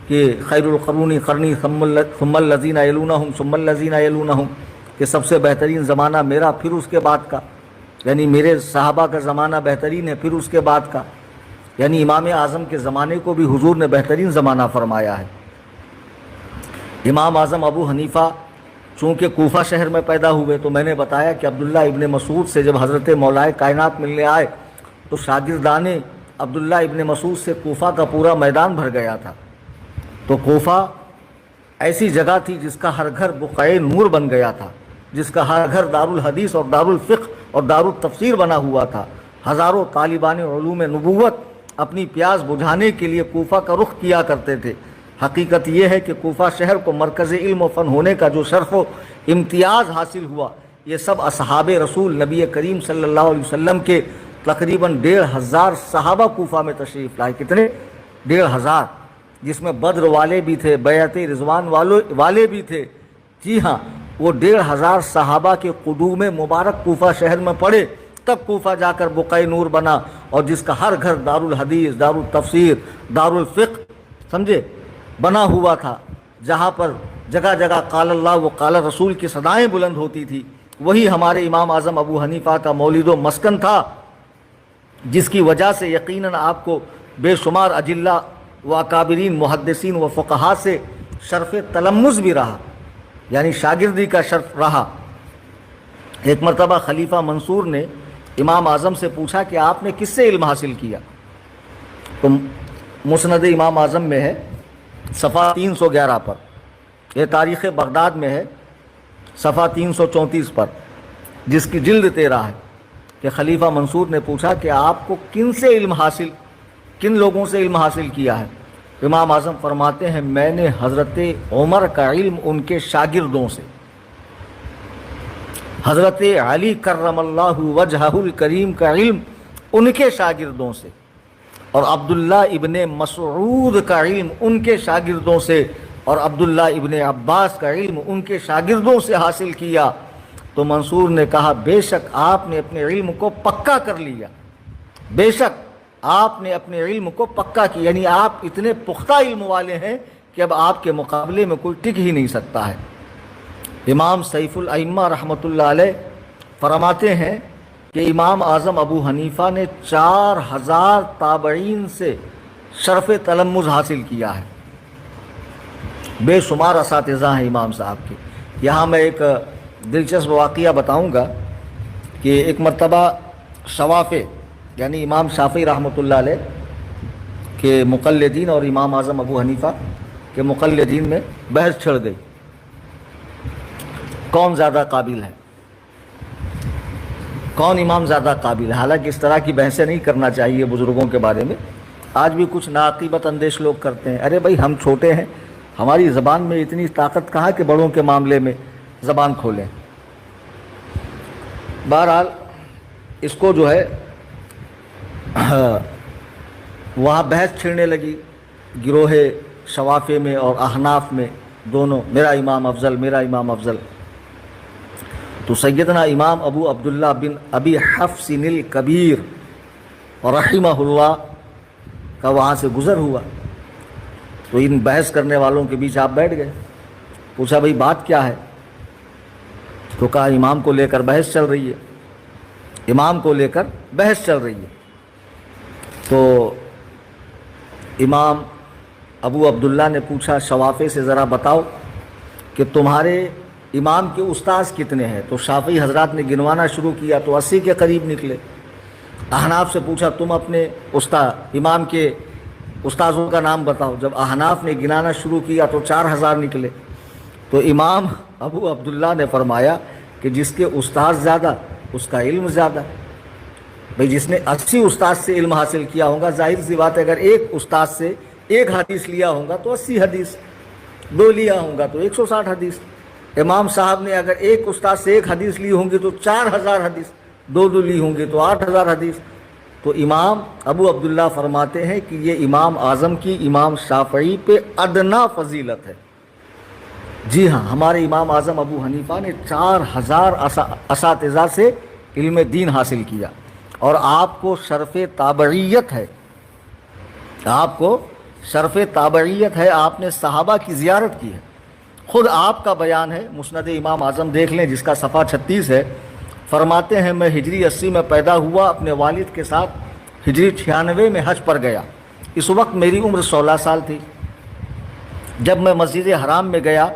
کہ خیر القرون قرنی ثم الذین یلونہم ثم الذین یلونہم، کہ سب سے بہترین زمانہ میرا، پھر اس کے بعد کا، یعنی میرے صحابہ کا زمانہ بہترین ہے، پھر اس کے بعد کا، یعنی امام اعظم کے زمانے کو بھی حضور نے بہترین زمانہ فرمایا ہے۔ امام اعظم ابو حنیفہ چونکہ کوفہ شہر میں پیدا ہوئے، تو میں نے بتایا کہ عبداللہ ابن مسعود سے جب حضرت مولا کائنات ملنے آئے تو شاگردان عبداللہ ابن مسعود سے کوفہ کا پورا میدان بھر گیا تھا۔ تو کوفہ ایسی جگہ تھی جس کا ہر گھر بقعۂ نور بن گیا تھا، جس کا ہر گھر دارالحدیث اور دارالفقہ اور دارالتفسیر بنا ہوا تھا۔ ہزاروں طالبان علوم نبوت اپنی پیاس بجھانے کے لیے کوفہ کا رخ کیا کرتے تھے۔ حقیقت یہ ہے کہ کوفہ شہر کو مرکز علم و فن ہونے کا جو شرف و امتیاز حاصل ہوا، یہ سب اصحاب رسول نبی کریم صلی اللہ علیہ وسلم کے تقریباً 1500 صحابہ کوفہ میں تشریف لائے۔ کتنے؟ 1500، جس میں بدر والے بھی تھے، بیعت رضوان والے بھی تھے۔ جی ہاں، وہ 1500 صحابہ کے قدوم مبارک کوفہ شہر میں پڑے، تب کوفہ جا کر بقعۂ نور بنا، اور جس کا ہر گھر دارالحدیث، دارالتفسیر، دارالفقہ سمجھے بنا ہوا تھا، جہاں پر جگہ جگہ قال اللہ و قال رسول کی صدائیں بلند ہوتی تھی۔ وہی ہمارے امام اعظم ابو حنیفہ کا مولد و مسکن تھا، جس کی وجہ سے یقیناً آپ کو بے شمار اجلہ و اکابرین محدثین و فقہا سے شرف تلمذ بھی رہا، یعنی شاگردی کا شرف رہا۔ ایک مرتبہ خلیفہ منصور نے امام اعظم سے پوچھا کہ آپ نے کس سے علم حاصل کیا؟ تو مسند امام اعظم میں ہے صفحہ 311 پر، یہ تاریخ بغداد میں ہے صفحہ 334 پر، جس کی جلد 13 ہے، کہ خلیفہ منصور نے پوچھا کہ آپ کو کن لوگوں سے علم حاصل کیا ہے؟ امام اعظم فرماتے ہیں میں نے حضرت عمر کا علم ان کے شاگردوں سے، حضرت علی کرم اللہ وجہہ الکریم کا علم ان کے شاگردوں سے، اور عبداللہ ابن مسعود کا علم ان کے شاگردوں سے، اور عبداللہ ابن عباس کا علم ان کے شاگردوں سے حاصل کیا۔ تو منصور نے کہا بے شک آپ نے اپنے علم کو پکا کر لیا، بے شک آپ نے اپنے علم کو پکا کیا، یعنی آپ اتنے پختہ علم والے ہیں کہ اب آپ کے مقابلے میں کوئی ٹک ہی نہیں سکتا ہے۔ امام سیف الائمہ رحمۃ اللہ علیہ فرماتے ہیں کہ امام اعظم ابو حنیفہ نے 4000 تابعین سے شرف تلمذ حاصل کیا ہے۔ بے شمار اساتذہ ہیں امام صاحب کے۔ یہاں میں ایک دلچسپ واقعہ بتاؤں گا کہ ایک مرتبہ شوافع یعنی امام شافعی رحمۃ اللہ علیہ کے مقلدین اور امام اعظم ابو حنیفہ کے مقلدین میں بحث چھڑ گئی، کون زیادہ قابل ہے، کون امام زیادہ قابل ہے۔ حالانکہ اس طرح کی بحثیں نہیں کرنا چاہیے بزرگوں کے بارے میں، آج بھی کچھ ناعقیبت اندیش لوگ کرتے ہیں، ارے بھائی ہم چھوٹے ہیں، ہماری زبان میں اتنی طاقت کہاں کہ بڑوں کے معاملے میں زبان کھولیں۔ بہرحال اس کو جو ہے وہاں بحث چھڑنے لگی گروہ شوافع میں اور احناف میں دونوں، میرا امام افضل، میرا امام افضل۔ تو سیدنا امام ابو عبداللہ بن ابی حفص الکبیر رحمہ اللہ کا وہاں سے گزر ہوا، تو ان بحث کرنے والوں کے بیچ آپ بیٹھ گئے۔ پوچھا بھئی بات کیا ہے؟ تو کہا امام کو لے کر بحث چل رہی ہے، امام کو لے کر بحث چل رہی ہے۔ تو امام ابو عبداللہ نے پوچھا شوافع سے ذرا بتاؤ کہ تمہارے امام کے استاذ کتنے ہیں؟ تو شافعی حضرات نے گنوانا شروع کیا تو 80 کے قریب نکلے۔ احناف سے پوچھا تم اپنے امام کے استاذوں کا نام بتاؤ، جب احناف نے گنانا شروع کیا تو 4000 نکلے۔ تو امام ابو عبداللہ نے فرمایا کہ جس کے استاذ زیادہ اس کا علم زیادہ۔ بھئی جس نے 80 استاذ سے علم حاصل کیا ہوگا، ظاہر سی بات ہے اگر ایک استاذ سے ایک حدیث لیا ہوگا تو 80 حدیث، 2 لیا ہوگا تو 160 حدیث۔ امام صاحب نے اگر ایک استاذ سے ایک حدیث لی ہوں گی تو 4000 حدیث، 2 لی ہوں گی تو 8000 حدیث۔ تو امام ابو عبداللہ فرماتے ہیں کہ یہ امام اعظم کی امام شافعی پہ ادنا فضیلت ہے۔ جی ہاں، ہمارے امام اعظم ابو حنیفہ نے 4000 اساتذہ سے علم دین حاصل کیا، اور آپ کو شرف تابعیت ہے، آپ کو شرف تابعیت ہے، آپ نے صحابہ کی زیارت کی ہے۔ خود آپ کا بیان ہے، مسند امام اعظم دیکھ لیں جس کا صفحہ 36 ہے، فرماتے ہیں میں ہجری 80 میں پیدا ہوا، اپنے والد کے ساتھ ہجری 96 میں حج پر گیا۔ اس وقت میری عمر 16 سال تھی۔ جب میں مسجد حرام میں گیا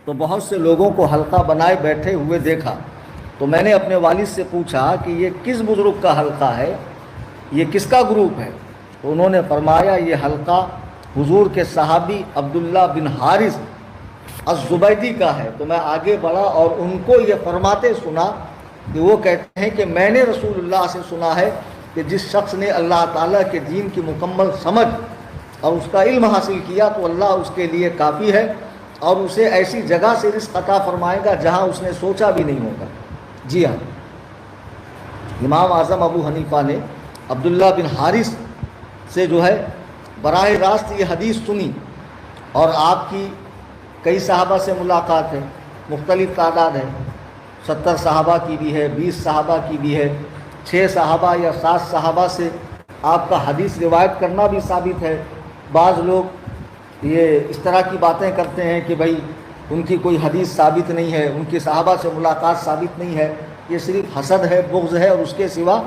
تو بہت سے لوگوں کو حلقہ بنائے بیٹھے ہوئے دیکھا، تو میں نے اپنے والد سے پوچھا کہ یہ کس بزرگ کا حلقہ ہے، یہ کس کا گروپ ہے؟ تو انہوں نے فرمایا یہ حلقہ حضور کے صحابی عبداللہ بن حارث الزبیدی کا ہے۔ تو میں آگے بڑھا اور ان کو یہ فرماتے سنا کہ وہ کہتے ہیں کہ میں نے رسول اللہ سے سنا ہے کہ جس شخص نے اللہ تعالیٰ کے دین کی مکمل سمجھ اور اس کا علم حاصل کیا تو اللہ اس کے لیے کافی ہے، اور اسے ایسی جگہ سے رزق عطا فرمائے گا جہاں اس نے سوچا بھی نہیں ہوگا۔ جی ہاں، امام اعظم ابو حنیفہ نے عبداللہ بن حارث سے جو ہے براہ راست یہ حدیث سنی، اور آپ کی کئی صحابہ سے ملاقات ہے، مختلف تعداد ہے، 70 صحابہ کی بھی ہے، 20 صحابہ کی بھی ہے، 6 صحابہ یا 7 صحابہ سے آپ کا حدیث روایت کرنا بھی ثابت ہے۔ بعض لوگ یہ اس طرح کی باتیں کرتے ہیں کہ بھئی ان کی کوئی حدیث ثابت نہیں ہے، ان کی صحابہ سے ملاقات ثابت نہیں ہے، یہ صرف حسد ہے، بغض ہے، اور اس کے سوا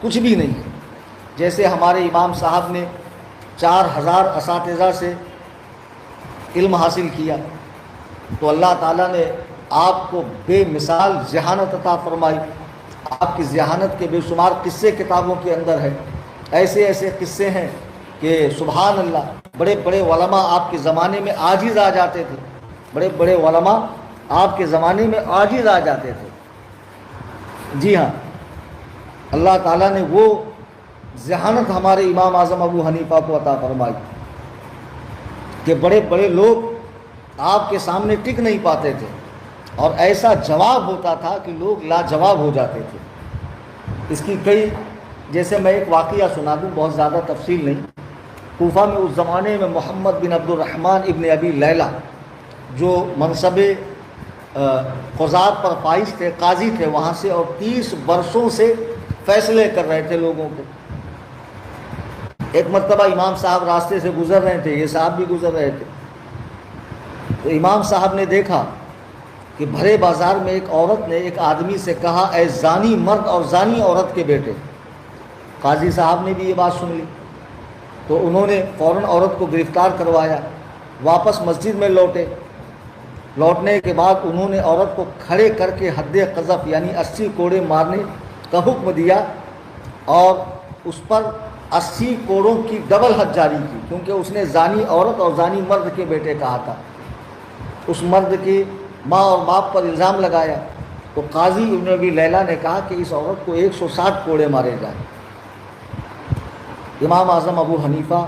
کچھ بھی نہیں ہے۔ جیسے ہمارے امام صاحب نے 4000 اساتذہ سے علم حاصل کیا تو اللہ تعالیٰ نے آپ کو بے مثال ذہانت عطا فرمائی۔ آپ کی ذہانت کے بے شمار قصے کتابوں کے اندر ہے، ایسے ایسے قصے ہیں کہ سبحان اللہ، بڑے بڑے علماء آپ کے زمانے میں عاجز آ جاتے تھے، بڑے بڑے علماء آپ کے زمانے میں عاجز آ جاتے تھے۔ جی ہاں، اللہ تعالیٰ نے وہ ذہانت ہمارے امام اعظم ابو حنیفہ کو عطا فرمائی کہ بڑے بڑے لوگ آپ کے سامنے ٹک نہیں پاتے تھے، اور ایسا جواب ہوتا تھا کہ لوگ لاجواب ہو جاتے تھے۔ اس کی کئی، جیسے میں ایک واقعہ سنا دوں، بہت زیادہ تفصیل نہیں۔ کوفہ میں اس زمانے میں محمد بن عبد الرحمن ابن ابی لیلہ جو منصب قضات پر فائز تھے، قاضی تھے وہاں سے، اور 30 برسوں سے فیصلے کر رہے تھے لوگوں کے۔ ایک مرتبہ امام صاحب راستے سے گزر رہے تھے، یہ صاحب بھی گزر رہے تھے، تو امام صاحب نے دیکھا کہ بھرے بازار میں ایک عورت نے ایک آدمی سے کہا اے زانی مرد اور زانی عورت کے بیٹے۔ قاضی صاحب نے بھی یہ بات سن لی تو انہوں نے فوراً عورت کو گرفتار کروایا، واپس مسجد میں لوٹے۔ لوٹنے کے بعد انہوں نے عورت کو کھڑے کر کے حد قذف یعنی 80 کوڑے مارنے کا حکم دیا، اور اس پر 80 کوڑوں کی ڈبل حد جاری کی، کیونکہ اس نے زانی عورت اور زانی مرد کے بیٹے کہا تھا۔ اس مرد کی ماں اور باپ پر الزام لگایا تو قاضی ابن ابی لیلہ نے کہا کہ اس عورت کو 160 کوڑے مارے جائیں۔ امام اعظم ابو حنیفہ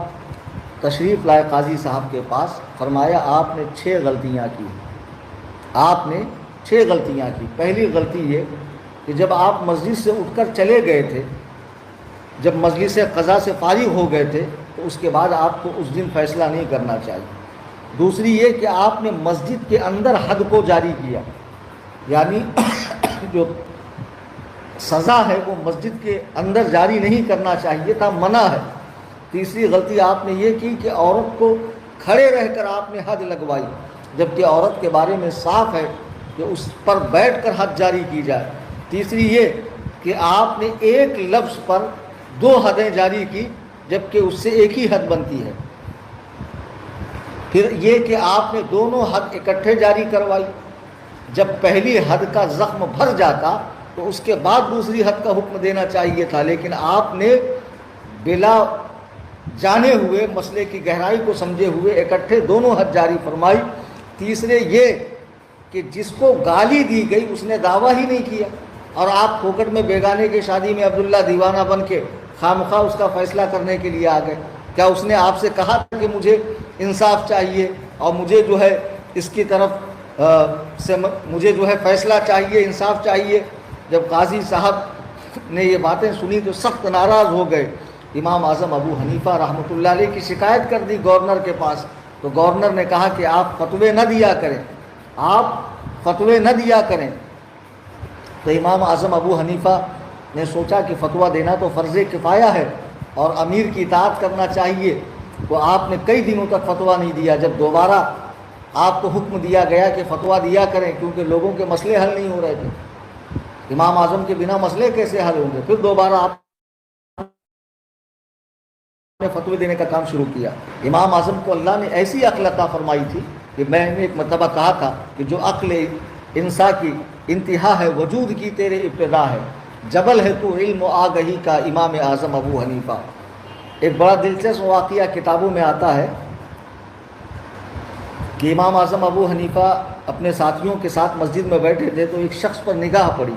تشریف لائے قاضی صاحب کے پاس، فرمایا آپ نے 6 غلطیاں کی، آپ نے 6 غلطیاں کی۔ پہلی غلطی یہ کہ جب آپ مسجد سے اٹھ کر چلے گئے تھے، جب مجلس قضا سے فارغ ہو گئے تھے تو اس کے بعد آپ کو اس دن فیصلہ نہیں کرنا چاہیے۔ دوسری یہ کہ آپ نے مسجد کے اندر حد کو جاری کیا، یعنی جو سزا ہے وہ مسجد کے اندر جاری نہیں کرنا چاہیے تھا، منع ہے۔ تیسری غلطی آپ نے یہ کی کہ عورت کو کھڑے رہ کر آپ نے حد لگوائی، جبکہ عورت کے بارے میں صاف ہے کہ اس پر بیٹھ کر حد جاری کی جائے۔ تیسری یہ کہ آپ نے ایک لفظ پر 2 حدیں جاری کی، جبکہ اس سے ایک ہی حد بنتی ہے۔ پھر یہ کہ آپ نے دونوں حد اکٹھے جاری کروائی، جب پہلی حد کا زخم بھر جاتا تو اس کے بعد دوسری حد کا حکم دینا چاہیے تھا، لیکن آپ نے بلا جانے ہوئے مسئلے کی گہرائی کو سمجھے ہوئے اکٹھے دونوں حد جاری فرمائی۔ تیسرے یہ کہ جس کو گالی دی گئی اس نے دعویٰ ہی نہیں کیا، اور آپ پھوکٹ میں بیگانے کی شادی میں عبداللہ دیوانہ بن کے خامخواہ اس کا فیصلہ کرنے کے لیے آ گئے۔ کیا اس نے آپ سے کہا تھا کہ مجھے انصاف چاہیے اور مجھے جو ہے اس کی طرف سے مجھے جو ہے فیصلہ چاہیے، انصاف چاہیے؟ جب قاضی صاحب نے یہ باتیں سنی تو سخت ناراض ہو گئے۔ امام اعظم ابو حنیفہ رحمۃ اللہ علیہ کی شکایت کر دی گورنر کے پاس، تو گورنر نے کہا کہ آپ فتوے نہ دیا کریں، آپ فتوے نہ دیا کریں۔ تو امام اعظم ابو حنیفہ نے سوچا کہ فتویٰ دینا تو فرض کفایہ ہے اور امیر کی اطاعت کرنا چاہیے، تو آپ نے کئی دنوں تک فتویٰ نہیں دیا۔ جب دوبارہ آپ کو حکم دیا گیا کہ فتویٰ دیا کریں، کیونکہ لوگوں کے مسئلے حل نہیں ہو رہے تھے، امام اعظم کے بنا مسئلے کیسے حل ہوں گے، پھر دوبارہ آپ نے فتوے دینے کا کام شروع کیا۔ امام اعظم کو اللہ نے ایسی عقل عطا فرمائی تھی کہ میں نے ایک مرتبہ کہا تھا کہ جو عقل انسان کی انتہا ہے وجود کی تیرے ابتدا ہے، جبل ہے تو علم و آگہی کا امام اعظم ابو حنیفہ۔ ایک بڑا دلچسپ واقعہ کتابوں میں آتا ہے کہ امام اعظم ابو حنیفہ اپنے ساتھیوں کے ساتھ مسجد میں بیٹھے تھے تو ایک شخص پر نگاہ پڑی،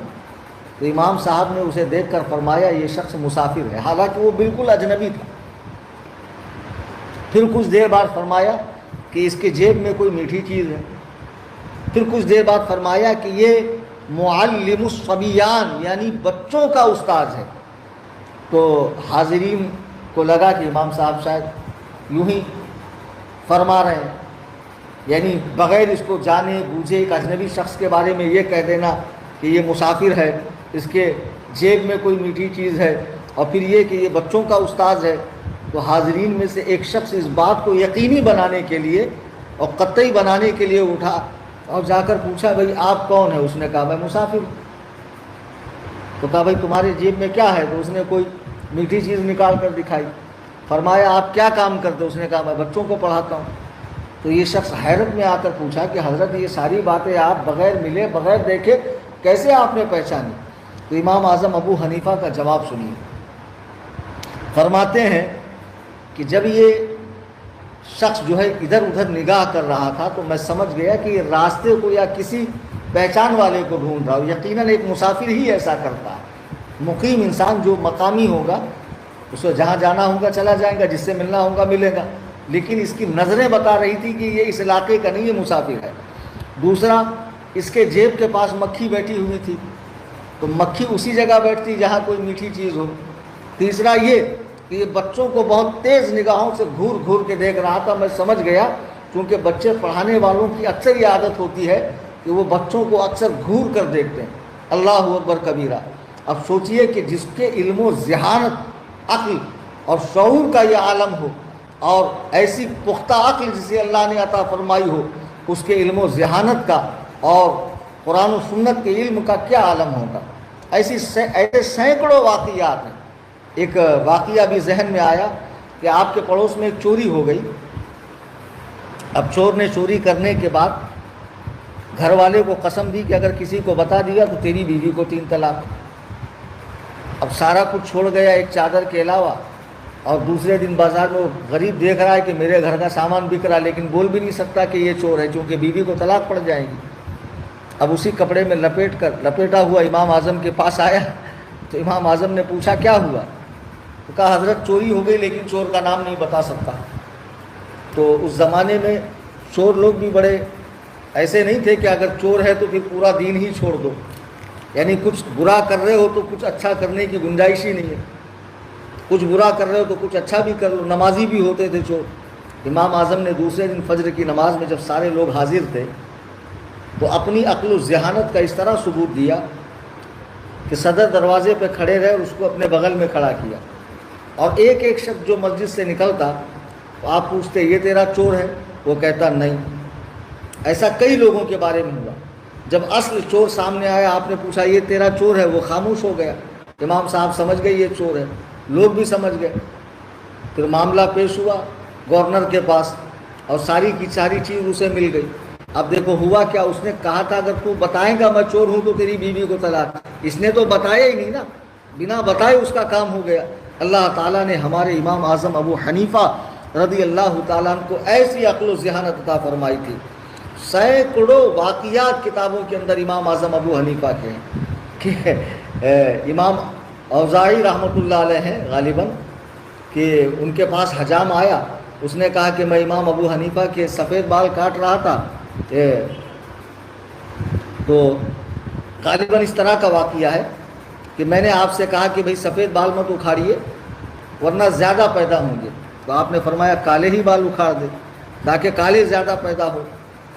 تو امام صاحب نے اسے دیکھ کر فرمایا یہ شخص مسافر ہے، حالانکہ وہ بالکل اجنبی تھا۔ پھر کچھ دیر بعد فرمایا کہ اس کے جیب میں کوئی میٹھی چیز ہے، پھر کچھ دیر بعد فرمایا کہ یہ معلم الصبیان یعنی بچوں کا استاد ہے۔ تو حاضرین کو لگا کہ امام صاحب شاید یوں ہی فرما رہے ہیں، یعنی بغیر اس کو جانے بوجھے ایک اجنبی شخص کے بارے میں یہ کہہ دینا کہ یہ مسافر ہے، اس کے جیب میں کوئی میٹھی چیز ہے، اور پھر یہ کہ یہ بچوں کا استاد ہے۔ تو حاضرین میں سے ایک شخص اس بات کو یقینی بنانے کے لیے اور قطعی بنانے کے لیے اٹھا اور جا کر پوچھا بھائی آپ کون ہیں؟ اس نے کہا میں مسافر ہوں۔ تو کہا بھائی تمہارے جیب میں کیا ہے؟ تو اس نے کوئی میٹھی چیز نکال کر دکھائی۔ فرمایا آپ کیا کام کرتے ہو؟ اس نے کہا میں بچوں کو پڑھاتا ہوں۔ تو یہ شخص حیرت میں آ کر پوچھا کہ حضرت یہ ساری باتیں آپ بغیر ملے بغیر دیکھے کیسے آپ نے پہچانی؟ تو امام اعظم ابو حنیفہ کا جواب سنیے۔ فرماتے ہیں کہ جب یہ شخص جو ہے ادھر ادھر نگاہ کر رہا تھا تو میں سمجھ گیا کہ یہ راستے کو یا کسی پہچان والے کو ڈھونڈ رہا ہوں۔ یقیناً ایک مسافر ہی ایسا کرتا ہے، مقیم انسان جو مقامی ہوگا اس کو جہاں جانا ہوگا چلا جائے گا، جس سے ملنا ہوگا ملے گا، لیکن اس کی نظریں بتا رہی تھی کہ یہ اس علاقے کا نہیں، یہ مسافر ہے۔ دوسرا، اس کے جیب کے پاس مکھی بیٹھی ہوئی تھی، تو مکھی اسی جگہ بیٹھتی جہاں کوئی میٹھی چیز ہو۔ تیسرا یہ کہ یہ بچوں کو بہت تیز نگاہوں سے گھور گھور کے دیکھ رہا تھا۔ میں سمجھ گیا کیونکہ بچے پڑھانے والوں کی اکثر یہ عادت ہوتی ہے کہ وہ بچوں کو اکثر گھور کر دیکھتے ہیں۔ اللہ اکبر کبیرہ۔ اب سوچئے کہ جس کے علم و ذہانت، عقل اور شعور کا یہ عالم ہو، اور ایسی پختہ عقل جسے اللہ نے عطا فرمائی ہو، اس کے علم و ذہانت کا اور قرآن و سنت کے علم کا کیا عالم ہوگا۔ ایسے سینکڑوں واقعات ہیں۔ ایک واقعہ بھی ذہن میں آیا کہ آپ کے پڑوس میں ایک چوری ہو گئی۔ اب چور نے چوری کرنے کے بعد گھر والے کو قسم دی کہ اگر کسی کو بتا دیا تو تیری بیوی کو 3 طلاق۔ اب سارا کچھ چھوڑ گیا ایک چادر کے علاوہ، اور دوسرے دن بازار میں وہ غریب دیکھ رہا ہے کہ میرے گھر کا سامان بک رہا، لیکن بول بھی نہیں سکتا کہ یہ چور ہے کیونکہ بیوی کو طلاق پڑ جائے گی۔ اب اسی کپڑے میں لپیٹا ہوا امام اعظم کے پاس آیا، تو امام اعظم نے پوچھا کیا ہوا؟ تو کہا حضرت چوری ہو گئی لیکن چور کا نام نہیں بتا سکتا۔ تو اس زمانے میں چور لوگ بھی بڑے ایسے نہیں تھے کہ اگر چور ہے تو پھر پورا دین ہی چھوڑ دو، یعنی کچھ برا کر رہے ہو تو کچھ اچھا کرنے کی گنجائش ہی نہیں ہے، کچھ برا کر رہے ہو تو کچھ اچھا بھی کر لو۔ نمازی بھی ہوتے تھے چور۔ امام اعظم نے دوسرے دن فجر کی نماز میں جب سارے لوگ حاضر تھے تو اپنی عقل و ذہانت کا اس طرح ثبوت دیا کہ صدر دروازے پہ کھڑے رہے اور اس کو اپنے بغل میں کھڑا کیا، اور ایک ایک شخص جو مسجد سے نکلتا تو آپ پوچھتے یہ تیرا چور ہے؟ وہ کہتا نہیں۔ ایسا کئی لوگوں کے بارے میں ہوا۔ جب اصل چور سامنے آیا آپ نے پوچھا یہ تیرا چور ہے؟ وہ خاموش ہو گیا۔ امام صاحب سمجھ گئے یہ چور ہے، لوگ بھی سمجھ گئے۔ پھر معاملہ پیش ہوا گورنر کے پاس اور ساری کی ساری چیز اسے مل گئی۔ اب دیکھو ہوا کیا، اس نے کہا تھا اگر تو بتائیں گا میں چور ہوں تو تیری بیوی کو طلاق، اس نے تو بتایا ہی نہیں نا، بنا بتائے اس کا کام ہو گیا۔ اللہ تعالیٰ نے ہمارے امام اعظم ابو حنیفہ رضی اللہ تعالیٰ عنہ کو ایسی عقل و ذہانت عطا فرمائی تھی، سینکڑوں واقعات کتابوں کے اندر امام اعظم ابو حنیفہ کے ہیں کہ امام اوزاعی رحمۃ اللہ علیہ ہیں غالباً، کہ ان کے پاس حجام آیا، اس نے کہا کہ میں امام ابو حنیفہ کے سفید بال کاٹ رہا تھا، تو غالباً اس طرح کا واقعہ ہے کہ میں نے آپ سے کہا کہ بھئی سفید بال مت اکھاڑیے ورنہ زیادہ پیدا ہوں گے، تو آپ نے فرمایا کالے ہی بال اکھاڑ دے تاکہ کالے زیادہ پیدا ہو۔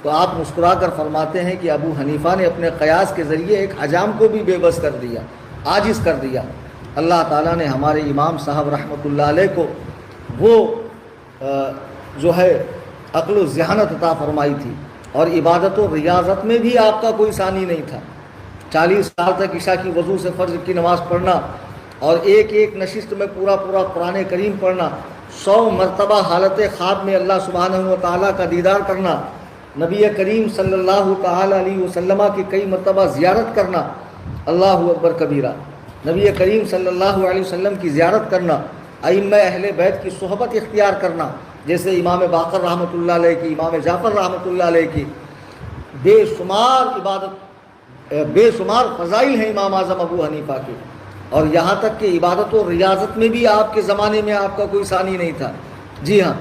تو آپ مسکرا کر فرماتے ہیں کہ ابو حنیفہ نے اپنے قیاس کے ذریعے ایک حجام کو بھی بے بس کر دیا، عاجز کر دیا۔ اللہ تعالیٰ نے ہمارے امام صاحب رحمۃ اللہ علیہ کو وہ جو ہے عقل و ذہانت عطا فرمائی تھی، اور عبادت و ریاضت میں بھی آپ کا کوئی ثانی نہیں تھا۔ 40 سال تک عشاء کی وضو سے فجر کی نماز پڑھنا، اور ایک ایک نشست میں پورا قرآن کریم پڑھنا، 100 مرتبہ حالت خواب میں اللہ سبحانہ و تعالیٰ کا دیدار کرنا، نبی کریم صلی اللہ تعالیٰ علیہ وسلم کی کئی مرتبہ زیارت کرنا، اللہ اکبر کبیرہ، نبی کریم صلی اللہ علیہ وسلم کی زیارت کرنا، ائمہ اہل بیت کی صحبت اختیار کرنا، جیسے امام باقر رحمۃ اللہ علیہ کی، امام جعفر رحمۃ اللہ علیہ کی، بے شمار فضائل ہیں امام اعظم ابو حنیفہ کے، اور یہاں تک کہ عبادت و ریاضت میں بھی آپ کے زمانے میں آپ کا کوئی ثانی نہیں تھا۔ جی ہاں،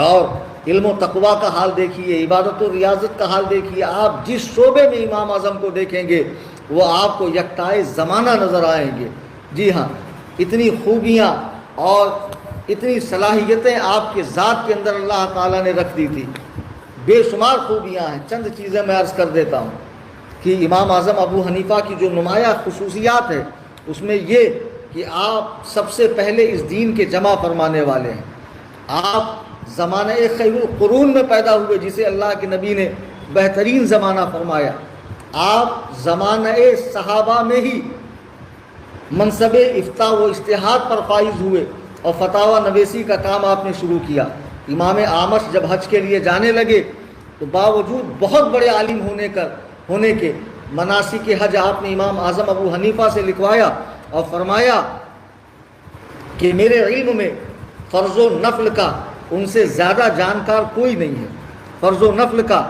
اور علم و تقویٰ کا حال دیکھیے، عبادت و ریاضت کا حال دیکھیے، آپ جس شعبے میں امام اعظم کو دیکھیں گے وہ آپ کو یکتائے زمانہ نظر آئیں گے۔ جی ہاں، اتنی خوبیاں اور اتنی صلاحیتیں آپ کے ذات کے اندر اللہ تعالیٰ نے رکھ دی تھی، بے شمار خوبیاں ہیں۔ چند چیزیں میں عرض کر دیتا ہوں کہ امام اعظم ابو حنیفہ کی جو نمایاں خصوصیات ہے اس میں یہ کہ آپ سب سے پہلے اس دین کے جمع فرمانے والے ہیں۔ آپ زمانہ خیر القرون میں پیدا ہوئے، جسے اللہ کے نبی نے بہترین زمانہ فرمایا۔ آپ زمانہ صحابہ میں ہی منصب افتاء و اجتہاد پر فائز ہوئے اور فتاوی نویسی کا کام آپ نے شروع کیا۔ امام اعمش جب حج کے لیے جانے لگے تو باوجود بہت بڑے عالم ہونے کے مناسک حج آپ نے امام اعظم ابو حنیفہ سے لکھوایا اور فرمایا کہ میرے علم میں فرض و نفل کا ان سے زیادہ جانکار کوئی نہیں ہے، فرض و نفل کا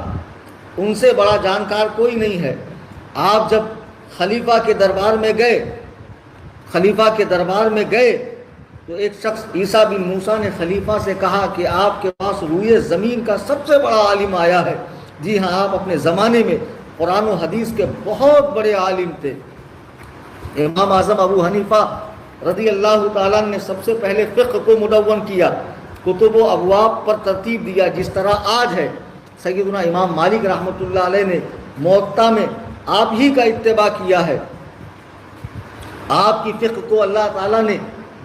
ان سے بڑا جانکار کوئی نہیں ہے۔ آپ جب خلیفہ کے دربار میں گئے تو ایک شخص عیسیٰ بن موسیٰ نے خلیفہ سے کہا کہ آپ کے پاس روئے زمین کا سب سے بڑا عالم آیا ہے۔ جی ہاں، آپ اپنے زمانے میں قرآن و حدیث کے بہت بڑے عالم تھے۔ امام اعظم ابو حنیفہ رضی اللہ تعالیٰ نے سب سے پہلے فقہ کو مدون کیا، کتب و ابواب پر ترتیب دیا، جس طرح آج ہے۔ سیدنا امام مالک رحمۃ اللہ علیہ نے موطا میں آپ ہی کا اتباع کیا ہے۔ آپ کی فقہ کو اللہ تعالیٰ نے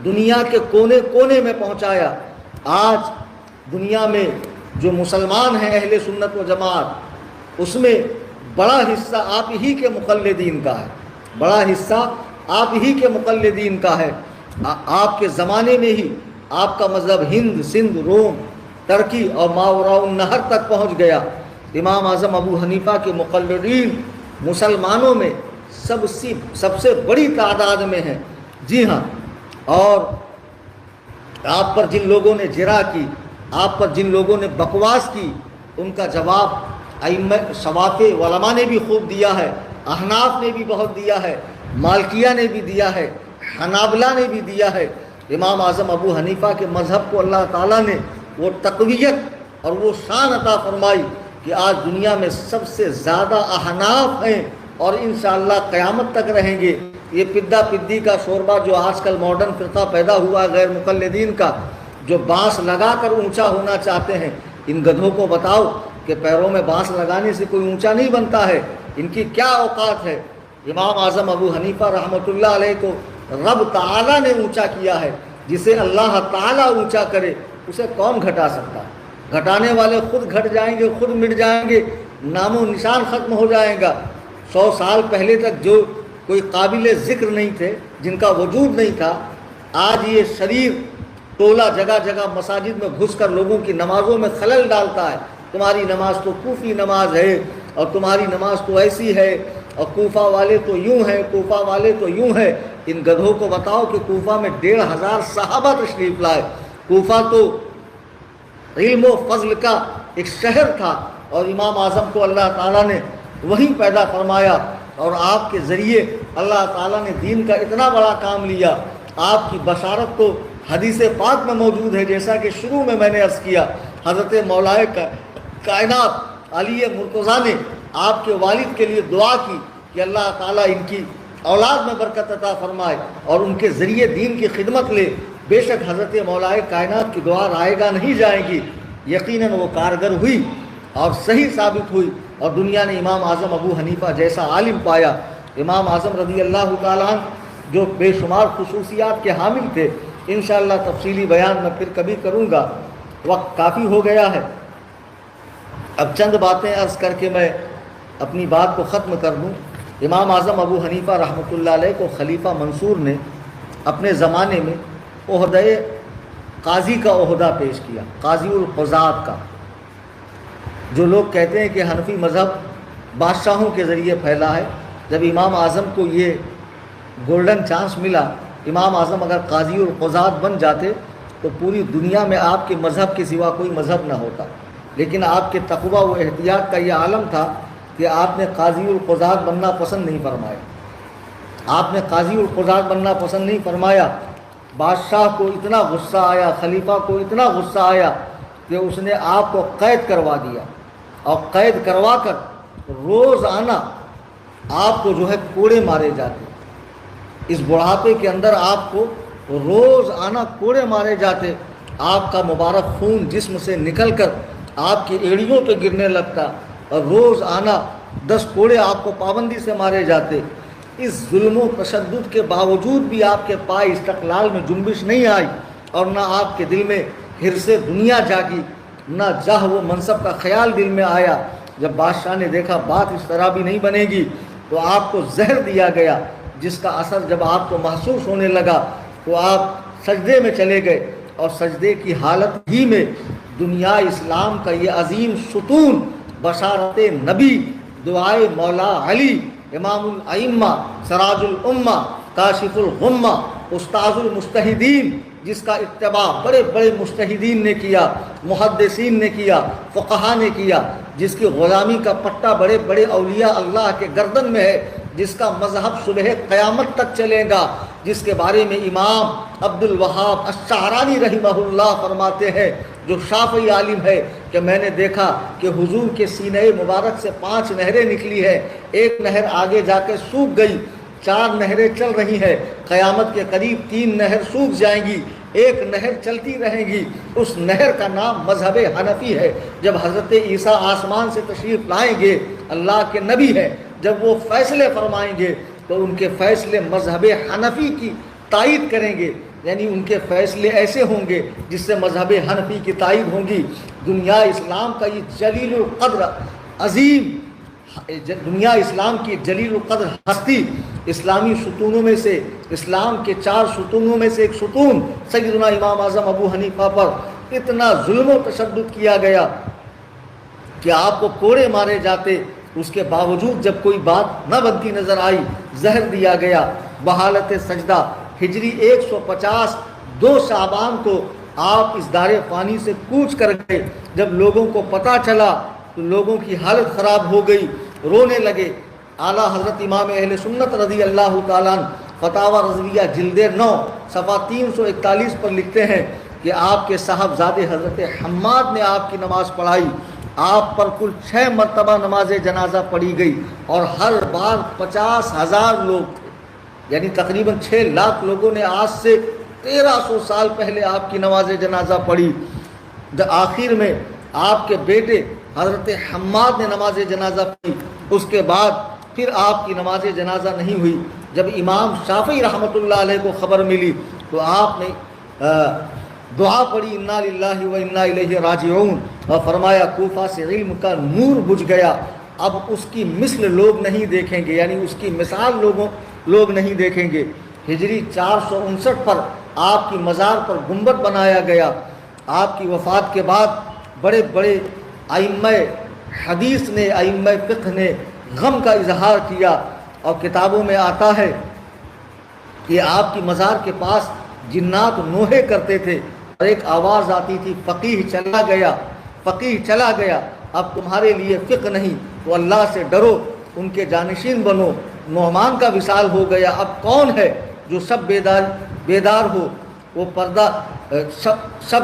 دنیا کے کونے کونے میں پہنچایا۔ آج دنیا میں جو مسلمان ہیں اہل سنت و جماعت، اس میں بڑا حصہ آپ ہی کے مقلدین کا ہے، بڑا حصہ آپ ہی کے مقلدین کا ہے۔ آپ کے زمانے میں ہی آپ کا مذہب ہند، سندھ، روم، ترکی اور ماوراء النہر تک پہنچ گیا۔ امام اعظم ابو حنیفہ کے مقلدین مسلمانوں میں سب سے بڑی تعداد میں ہیں۔ جی ہاں، اور آپ پر جن لوگوں نے جرح کی، آپ پر جن لوگوں نے بکواس کی، ان کا جواب ائمہ شوافع علماء نے بھی خوب دیا ہے، احناف نے بھی بہت دیا ہے، مالکیہ نے بھی دیا ہے، حنابلہ نے بھی دیا ہے۔ امام اعظم ابو حنیفہ کے مذہب کو اللہ تعالیٰ نے وہ تقویت اور وہ شان عطا فرمائی کہ آج دنیا میں سب سے زیادہ احناف ہیں اور انشاءاللہ قیامت تک رہیں گے۔ یہ پدہ پدی کا شوربہ جو آج کل ماڈرن فرقہ پیدا ہوا غیر مقلدین کا، جو بانس لگا کر اونچا ہونا چاہتے ہیں، ان گدھوں کو بتاؤ کہ پیروں میں بانس لگانے سے کوئی اونچا نہیں بنتا ہے، ان کی کیا اوقات ہے۔ امام اعظم ابو حنیفہ رحمۃ اللہ علیہ کو رب تعالیٰ نے اونچا کیا ہے۔ جسے اللہ تعالیٰ اونچا کرے اسے کون گھٹا سکتا ہے؟ گھٹانے والے خود گھٹ جائیں گے، خود مٹ جائیں گے، نام و نشان ختم ہو جائے گا۔ 100 سال پہلے تک جو کوئی قابل ذکر نہیں تھے، جن کا وجود نہیں تھا، آج یہ شریر ٹولہ جگہ جگہ مساجد میں گھس کر لوگوں کی نمازوں میں خلل ڈالتا ہے، تمہاری نماز تو کوفی نماز ہے اور تمہاری نماز تو ایسی ہے اور کوفہ والے تو یوں ہیں، کوفہ والے تو یوں ہیں۔ ان گدھوں کو بتاؤ کہ کوفہ میں 1500 صحابہ تشریف لائے۔ کوفہ تو علم و فضل کا ایک شہر تھا اور امام اعظم کو اللہ تعالیٰ نے وہیں پیدا فرمایا اور آپ کے ذریعے اللہ تعالیٰ نے دین کا اتنا بڑا کام لیا۔ آپ کی بشارت تو حدیث پاک میں موجود ہے، جیسا کہ شروع میں نے عرض کیا، حضرت مولائے کائنات علی مرتضیٰ نے آپ کے والد کے لیے دعا کی کہ اللہ تعالیٰ ان کی اولاد میں برکت عطا فرمائے اور ان کے ذریعے دین کی خدمت لے۔ بے شک حضرت مولائے کائنات کی دعا رائے گاہ نہیں جائے گی، یقیناً وہ کارگر ہوئی اور صحیح ثابت ہوئی اور دنیا نے امام اعظم ابو حنیفہ جیسا عالم پایا۔ امام اعظم رضی اللہ تعالیٰ عنہ جو بے شمار خصوصیات کے حامل تھے، انشاءاللہ تفصیلی بیان میں پھر کبھی کروں گا، وقت کافی ہو گیا ہے۔ اب چند باتیں عرض کر کے میں اپنی بات کو ختم کر دوں۔ امام اعظم ابو حنیفہ رحمۃ اللہ علیہ کو خلیفہ منصور نے اپنے زمانے میں عہدہ قاضی کا عہدہ پیش کیا، قاضی القضات کا۔ جو لوگ کہتے ہیں کہ حنفی مذہب بادشاہوں کے ذریعے پھیلا ہے، جب امام اعظم کو یہ گولڈن چانس ملا، امام اعظم اگر قاضی القضات بن جاتے تو پوری دنیا میں آپ کے مذہب کے سوا کوئی مذہب نہ ہوتا، لیکن آپ کے تقوی و احتیاط کا یہ عالم تھا کہ آپ نے قاضی القضات بننا پسند نہیں فرمایا۔ آپ نے قاضی القضات بننا پسند نہیں فرمایا۔ بادشاہ کو اتنا غصہ آیا، خلیفہ کو اتنا غصہ آیا کہ اس نے آپ کو قید کروا دیا اور قید کروا کر روزانہ آپ کو جو ہے کوڑے مارے جاتے۔ اس بڑھاپے کے اندر آپ کو روزانہ کوڑے مارے جاتے، آپ کا مبارک خون جسم سے نکل کر آپ کی ایڑیوں پہ گرنے لگتا اور روزانہ 10 کوڑے آپ کو پابندی سے مارے جاتے۔ اس ظلم و تشدد کے باوجود بھی آپ کے پائے استقلال میں جنبش نہیں آئی اور نہ آپ کے دل میں حرص دنیا جاگی، نہ جاہ و منصب کا خیال دل میں آیا۔ جب بادشاہ نے دیکھا بات اس طرح بھی نہیں بنے گی تو آپ کو زہر دیا گیا، جس کا اثر جب آپ کو محسوس ہونے لگا تو آپ سجدے میں چلے گئے اور سجدے کی حالت ہی میں دنیا اسلام کا یہ عظیم ستون، بشارت نبی، دعائے مولا علی، امام الائمہ، سراج الامہ، کاشف الغمہ، استاذ المجتہدین، جس کا اتباع بڑے بڑے مجتہدین نے کیا، محدثین نے کیا، فقہا نے کیا، جس کی غلامی کا پٹا بڑے بڑے اولیاء اللہ کے گردن میں ہے، جس کا مذہب صبح قیامت تک چلے گا، جس کے بارے میں امام عبد الوہاب الشعرانی رحمہ اللہ فرماتے ہیں، جو شافعی عالم ہے، کہ میں نے دیکھا کہ حضور کے سینہ مبارک سے 5 نہریں نکلی ہیں، ایک نہر آگے جا کے سوکھ گئی، 4 نہریں چل رہی ہیں، قیامت کے قریب 3 نہر سوکھ جائیں گی، ایک نہر چلتی رہے گی، اس نہر کا نام مذہب حنفی ہے۔ جب حضرت عیسیٰ آسمان سے تشریف لائیں گے، اللہ کے نبی ہیں، جب وہ فیصلے فرمائیں گے تو ان کے فیصلے مذہب حنفی کی تائید کریں گے، یعنی ان کے فیصلے ایسے ہوں گے جس سے مذہب حنفی کی تائید ہوں گی۔ دنیا اسلام کا یہ جلیل القدر عظیم، دنیا اسلام کی جلیل القدر ہستی، اسلامی ستونوں میں سے، اسلام کے 4 ستونوں میں سے ایک ستون سیدنا امام اعظم ابو حنیفہ پر اتنا ظلم و تشدد کیا گیا کہ آپ کو کوڑے مارے جاتے، اس کے باوجود جب کوئی بات نہ بنتی نظر آئی، زہر دیا گیا۔ بحالت سجدہ ہجری 150 2 شعبان کو آپ اس دار فانی سے کوچ کر گئے۔ جب لوگوں کو پتہ چلا تو لوگوں کی حالت خراب ہو گئی، رونے لگے۔ اعلیٰ حضرت امام اہل سنت رضی اللہ تعالیٰ عنہ فتاوی رضویہ جلد 9 صفحہ 341 پر لکھتے ہیں کہ آپ کے صاحبزادے حضرت حماد نے آپ کی نماز پڑھائی، آپ پر کل 6 مرتبہ نماز جنازہ پڑھی گئی اور ہر بار 50,000 لوگ تھے، یعنی تقریباً 6 لاکھ لوگوں نے آج سے 1300 سال پہلے آپ کی نماز جنازہ پڑھی۔ آخر میں آپ کے بیٹے حضرت حماد نے نماز جنازہ پڑھی، اس کے بعد پھر آپ کی نماز جنازہ نہیں ہوئی۔ جب امام شافعی رحمۃ اللہ علیہ کو خبر ملی تو آپ نے دعا پڑھی انا للہ و انا الیہ راجعون، اور فرمایا کوفہ سے علم کا نور بجھ گیا، اب اس کی مثل لوگ نہیں دیکھیں گے، یعنی اس کی مثال لوگ نہیں دیکھیں گے۔ ہجری 459 پر آپ کی مزار پر گنبد بنایا گیا۔ آپ کی وفات کے بعد بڑے بڑے ائمہ حدیث نے، ائمہ فقہ نے غم کا اظہار کیا، اور کتابوں میں آتا ہے کہ آپ کی مزار کے پاس جنات نوحے کرتے تھے، اور ایک آواز آتی تھی، فقیہ چلا گیا، فقیہ چلا گیا، اب تمہارے لیے فقہ نہیں، تو اللہ سے ڈرو، ان کے جانشین بنو، نعمان کا وصال ہو گیا، اب کون ہے جو سب بیدار ہو، وہ پردہ سب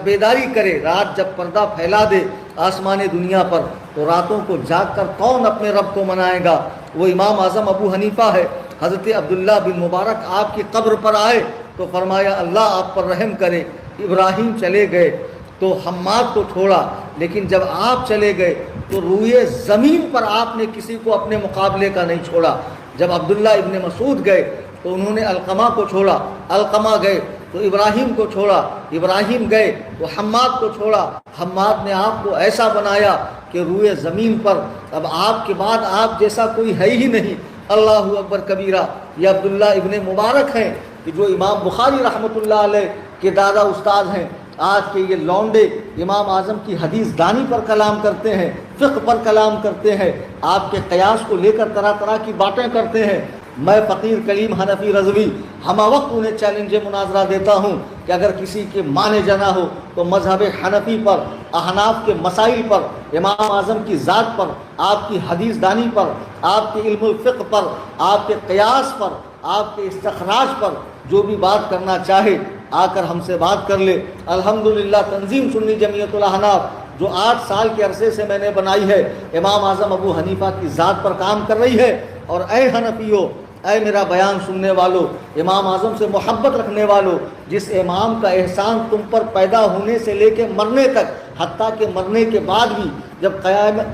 بیداری کرے، رات جب پردہ پھیلا دے آسمان دنیا پر، تو راتوں کو جاگ کر کون اپنے رب کو منائے گا؟ وہ امام اعظم ابو حنیفہ ہے۔ حضرت عبداللہ بن مبارک آپ کی قبر پر آئے تو فرمایا اللہ آپ پر رحم کرے، ابراہیم چلے گئے تو حماد کو چھوڑا، لیکن جب آپ چلے گئے تو روئے زمین پر آپ نے کسی کو اپنے مقابلے کا نہیں چھوڑا۔ جب عبداللہ ابن مسعود گئے تو انہوں نے علقمہ کو چھوڑا، علقمہ گئے تو ابراہیم کو چھوڑا، ابراہیم گئے تو حماد کو چھوڑا، حماد نے آپ کو ایسا بنایا کہ روئے زمین پر اب آپ کے بعد آپ جیسا کوئی ہے ہی نہیں۔ اللہ اکبر کبیرہ۔ یہ عبداللہ ابن مبارک ہیں کہ جو امام بخاری رحمۃ اللہ علیہ کے دادا استاد ہیں۔ آج کے یہ لونڈے امام اعظم کی حدیث دانی پر کلام کرتے ہیں، فقہ پر کلام کرتے ہیں، آپ کے قیاس کو لے کر طرح طرح کی باتیں کرتے ہیں۔ میں فقیر کلیم حنفی رضوی ہمہ وقت انہیں چیلنج مناظرہ دیتا ہوں کہ اگر کسی کے مانے جانا ہو تو مذہب حنفی پر، احناف کے مسائل پر، امام اعظم کی ذات پر، آپ کی حدیث دانی پر، آپ کے علم الفقہ پر، آپ کے قیاس پر، آپ کے استخراج پر جو بھی بات کرنا چاہے آ کر ہم سے بات کر لے۔ الحمدللہ تنظیم سنی جمعیت الاحناف جو 8 سال کے عرصے سے میں نے بنائی ہے، امام اعظم ابو حنیفہ کی ذات پر کام کر رہی ہے۔ اور اے حنفیو، اے میرا بیان سننے والوں، امام اعظم سے محبت رکھنے والوں، جس امام کا احسان تم پر پیدا ہونے سے لے کے مرنے تک، حتیٰ کہ مرنے کے بعد بھی جب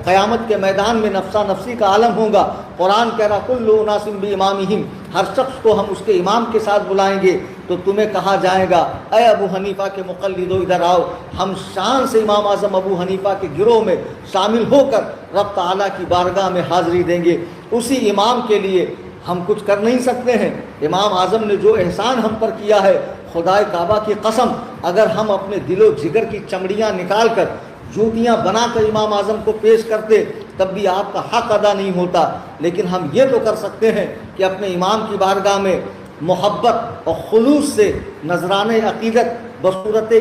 قیامت کے میدان میں نفسا نفسی کا عالم ہوگا، قرآن کہہ رہا کل اناس بامامہم، ہر شخص کو ہم اس کے امام کے ساتھ بلائیں گے، تو تمہیں کہا جائے گا اے ابو حنیفہ کے مقلدو ادھر آؤ، ہم شان سے امام اعظم ابو حنیفہ کے گروہ میں شامل ہو کر رب تعالیٰ کی بارگاہ میں حاضری دیں گے۔ اسی امام کے لیے ہم کچھ کر نہیں سکتے ہیں۔ امام اعظم نے جو احسان ہم پر کیا ہے، خدائے کعبہ کی قسم، اگر ہم اپنے دل و جگر کی چمڑیاں نکال کر جوتیاں بنا کر امام اعظم کو پیش کرتے تب بھی آپ کا حق ادا نہیں ہوتا، لیکن ہم یہ تو کر سکتے ہیں کہ اپنے امام کی بارگاہ میں محبت اور خلوص سے نذرانہ عقیدت بصورت